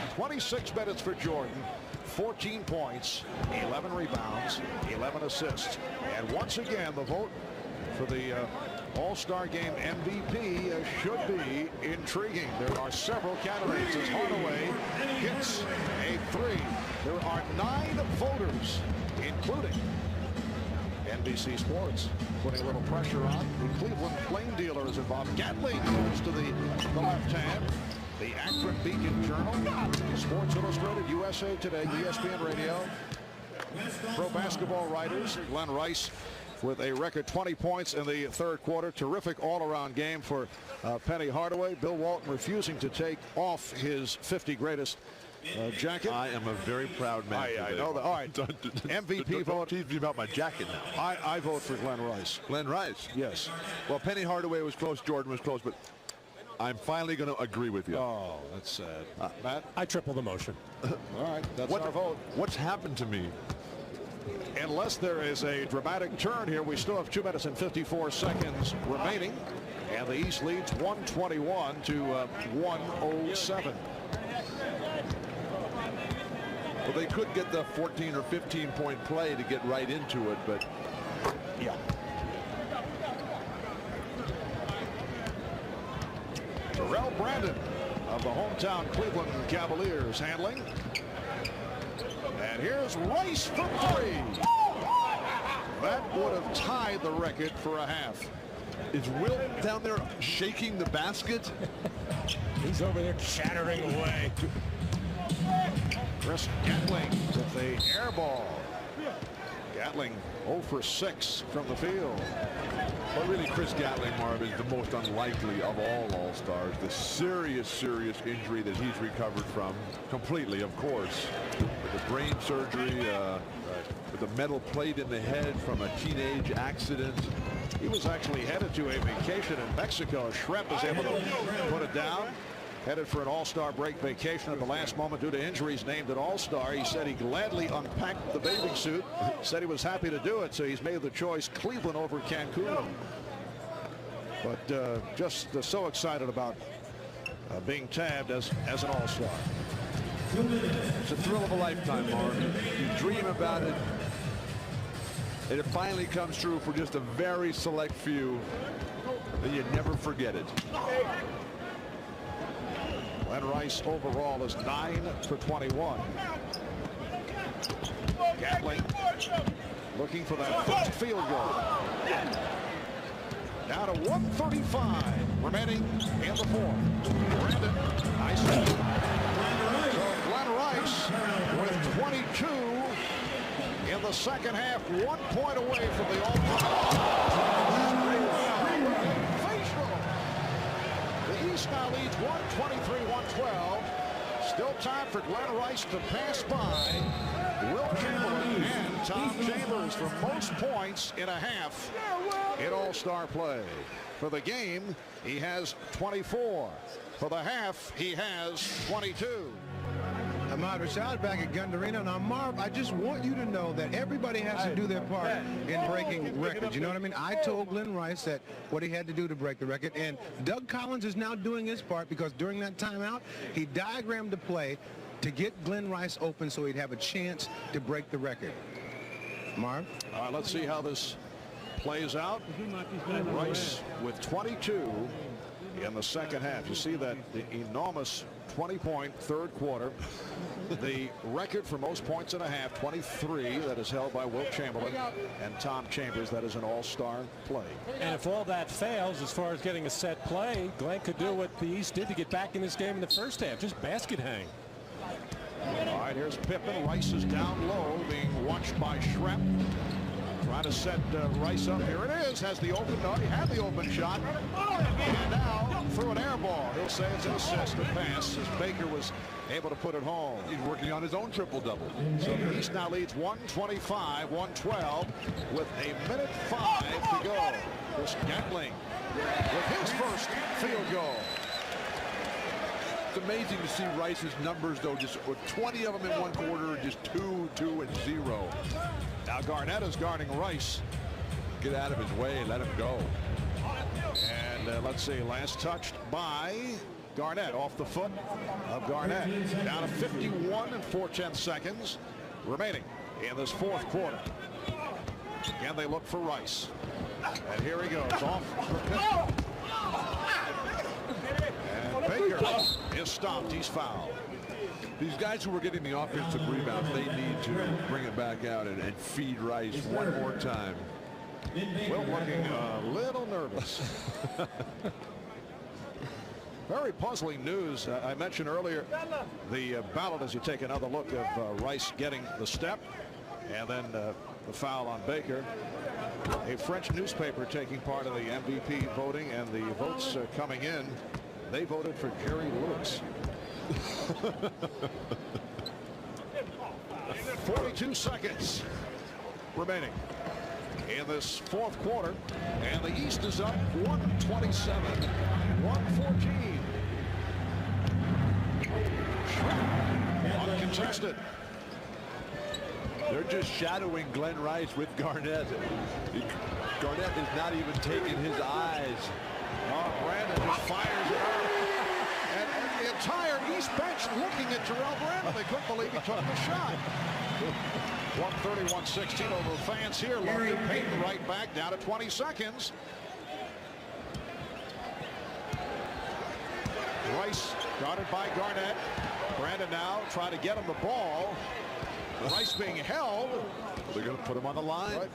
[SPEAKER 2] the 26 minutes for Jordan. 14 points, 11 rebounds, 11 assists. And once again, the vote for the All-Star Game MVP should be intriguing. There are several candidates as Hardaway hits a three. There are 9 voters, including NBC Sports, putting a little pressure on. The Cleveland Plain Dealer is involved. Gatling goes to the left hand. The Akron Beacon Journal, Sports Illustrated, USA Today, ESPN Radio, Pro Basketball Writers, Glenn Rice with a record 20 points in the third quarter. Terrific all-around game for Penny Hardaway. Bill Walton refusing to take off his 50 greatest jacket.
[SPEAKER 3] I am a very proud man.
[SPEAKER 2] I know that. All right. MVP vote.
[SPEAKER 3] Tease me about my jacket now.
[SPEAKER 2] I vote for Glenn Rice.
[SPEAKER 3] Glenn Rice.
[SPEAKER 2] Yes.
[SPEAKER 3] Well, Penny Hardaway was close. Jordan was close, but I'm finally going to agree with you.
[SPEAKER 2] Oh, that's sad. Matt?
[SPEAKER 4] I triple the motion.
[SPEAKER 2] All right. That's our vote.
[SPEAKER 3] What's happened to me?
[SPEAKER 2] Unless there is a dramatic turn here, we still have 2 minutes and 54 seconds remaining. And the East leads 121 to 107.
[SPEAKER 3] Well, they could get the 14 or 15 point play to get right into it, but
[SPEAKER 2] yeah. Terrell Brandon of the hometown Cleveland Cavaliers handling. And here's Rice for 3. That would have tied the record for a half.
[SPEAKER 3] is Will down there shaking the basket?
[SPEAKER 4] He's over there chattering away.
[SPEAKER 2] Chris Gatling with the air ball. Gatling 0 for 6 from the field.
[SPEAKER 3] But really, Chris Gatling, Marv, is the most unlikely of all All-Stars. The serious injury that he's recovered from, completely, of course, with the brain surgery, with the metal plate in the head from a teenage accident.
[SPEAKER 2] He was actually headed to a vacation in Mexico. Schrep was able to put it down. Headed for an All-Star break vacation at the last moment due to injuries, named an All-Star. He said he gladly unpacked the bathing suit, said he was happy to do it, so he's made the choice Cleveland over Cancun. But just so excited about being tabbed as an All-Star.
[SPEAKER 3] It's a thrill of a lifetime, Marv. You dream about it, and it finally comes true for just a very select few, and you never forget it.
[SPEAKER 2] Glenn Rice overall is 9 for 21. Gatling looking for that first field goal. Down to 1:35 remaining in the fourth. Brandon, nice. So Glenn Rice with 22 in the second half, 1 point away from the all-time. The East now leads 123-112. Still time for Glenn Rice to pass by Will Chamberlain and Tom Chambers for most points in a half in All-Star play. For the game, he has 24. For the half, he has 22.
[SPEAKER 6] Ahmad Rashad back at Gund Arena. Now, Marv, I just want you to know that everybody has to do their part in breaking records. You know what I mean? I told Glenn Rice that what he had to do to break the record, and Doug Collins is now doing his part because during that timeout, he diagrammed the play to get Glenn Rice open so he'd have a chance to break the record. Marv?
[SPEAKER 2] All right, let's see how this plays out. Rice with 22 in the second half. You see that the enormous 20-point third quarter. The record for most points in a half, 23, that is held by Will Chamberlain and Tom Chambers. That is an all-star play.
[SPEAKER 4] And if all that fails, as far as getting a set play, Glenn could do what the East did to get back in this game in the first half, just basket hang.
[SPEAKER 2] All right, here's Pippen. Rice is down low, being watched by Schrep. Trying to set Rice up. Here it is. Has the open. No, he had the open shot. And now through an air ball. He'll say it's an assist, a pass, as Baker was able to put it home.
[SPEAKER 3] He's working on his own triple-double.
[SPEAKER 2] So the East now leads 125-112 with 1:05 to go. Chris Gatling with his first field goal.
[SPEAKER 3] It's amazing to see Rice's numbers, though, just with 20 of them in one quarter, just 2, 2, and 0.
[SPEAKER 2] Now Garnett is guarding Rice.
[SPEAKER 3] Get out of his way and let him go.
[SPEAKER 2] And let's see, last touched by Garnett, off the foot of Garnett. Down to 51 and 4/10 seconds remaining in this fourth quarter. Again, they look for Rice. And here he goes, off for Pippen. And Baker is stopped. He's fouled.
[SPEAKER 3] These guys who were getting the offensive rebounds, they need to bring it back out and feed Rice one more time.
[SPEAKER 2] Will looking a little nervous. Very puzzling news. I mentioned earlier the ballot as you take another look of Rice getting the step and then the foul on Baker. A French newspaper taking part in the MVP voting, and the votes coming in, they voted for Jerry Lewis. .42 seconds remaining in this fourth quarter, and the East is up 127-114. Uncontested.
[SPEAKER 3] They're just shadowing Glenn Rice with Garnett. Garnett is not even taking his eyes.
[SPEAKER 2] Oh, Brandon just fires it up. And the entire East bench looking at Terrell Brandon. They couldn't believe he took the shot. 130-116 over the fans here. Larry Payton right back down to 20 seconds. Rice guarded by Garnett. Brandon now trying to get him the ball. Rice being held.
[SPEAKER 3] They're going to put him on the line.
[SPEAKER 2] Right.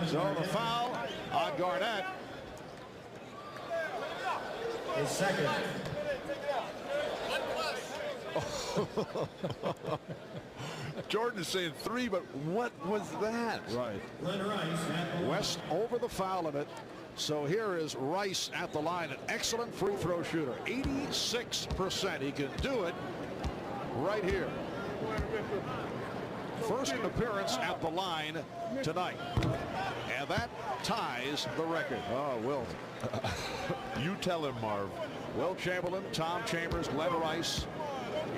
[SPEAKER 2] So the foul on Garnett.
[SPEAKER 5] His second.
[SPEAKER 3] Jordan is saying 3, but what was that?
[SPEAKER 2] Right.
[SPEAKER 5] Glenn Rice.
[SPEAKER 2] West over the foul limit. So here is Rice at the line, an excellent free throw shooter. 86%. He can do it right here. First appearance at the line tonight. And that ties the record.
[SPEAKER 3] Oh, Will. You tell him, Marv.
[SPEAKER 2] Will Chamberlain, Tom Chambers, Glenn Rice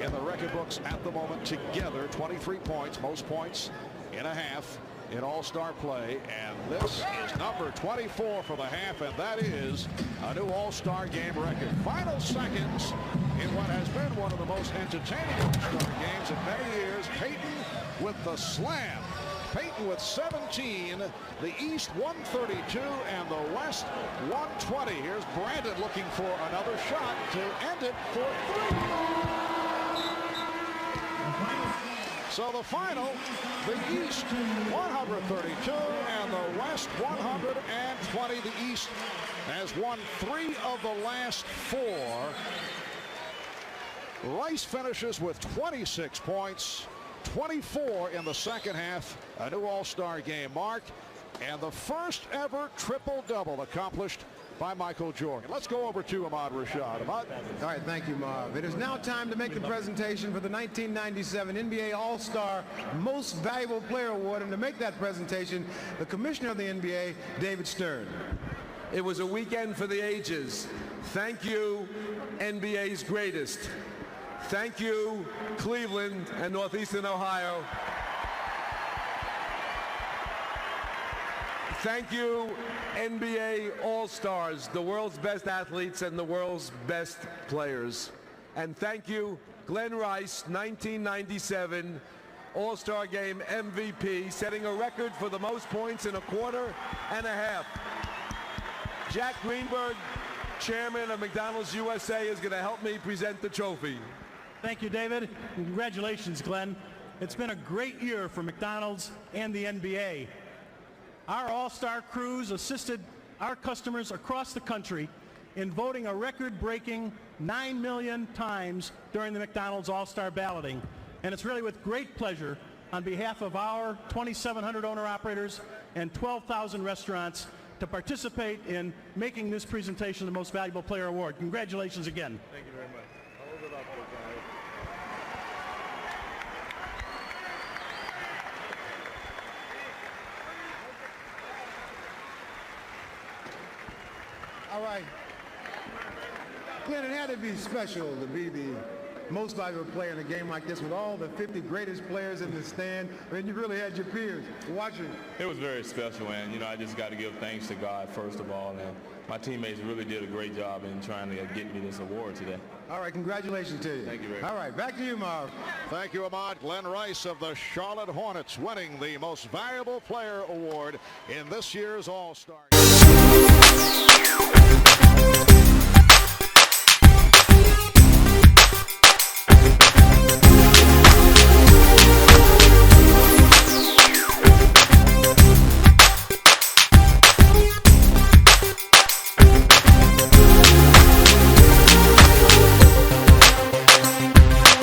[SPEAKER 2] in the record books at the moment together. 23 points, most points in a half in all-star play. And this is number 24 for the half, and that is a new all-star game record. Final seconds in what has been one of the most entertaining all-star games in many years. Payton with the slam. Payton with 17, the East 132 and the West 120. Here's Brandon looking for another shot to end it for 3. So the final, the East 132 and the West 120. The East has won 3 of the last 4. Rice finishes with 26 points. 24 in the second half, a new all-star game mark, and the first ever triple-double accomplished by Michael Jordan. Let's go over to Ahmad Rashad. Ahmad.
[SPEAKER 6] All right, thank you, Marv. It is now time to make the presentation for the 1997 NBA All-Star Most Valuable Player Award, and to make that presentation, the Commissioner of the NBA, David Stern.
[SPEAKER 10] It was a weekend for the ages. Thank you, NBA's greatest. Thank you, Cleveland and Northeastern Ohio. Thank you, NBA All-Stars, the world's best athletes and the world's best players. And thank you, Glenn Rice, 1997 All-Star Game MVP, setting a record for the most points in a quarter and a half. Jack Greenberg, chairman of McDonald's USA, is going to help me present the trophy.
[SPEAKER 11] Thank you, David. Congratulations, Glenn. It's been a great year for McDonald's and the NBA. Our All-Star crews assisted our customers across the country in voting a record-breaking 9 million times during the McDonald's All-Star balloting. And it's really with great pleasure on behalf of our 2,700 owner-operators and 12,000 restaurants to participate in making this presentation the Most Valuable Player Award. Congratulations again.
[SPEAKER 9] Thank you very much. I'll hold it up for you.
[SPEAKER 6] All right. Glenn, it had to be special to be the most valuable player in a game like this with all the 50 greatest players in the stand. I mean, you really had your peers watching.
[SPEAKER 12] It was very special, and, I just got to give thanks to God, first of all, and my teammates really did a great job in trying to get me this award today.
[SPEAKER 6] All right, congratulations to you.
[SPEAKER 12] Thank you very much.
[SPEAKER 6] All right, back to you, Marv.
[SPEAKER 2] Thank you, Ahmad. Glenn Rice of the Charlotte Hornets winning the Most Valuable Player Award in this year's All-Star.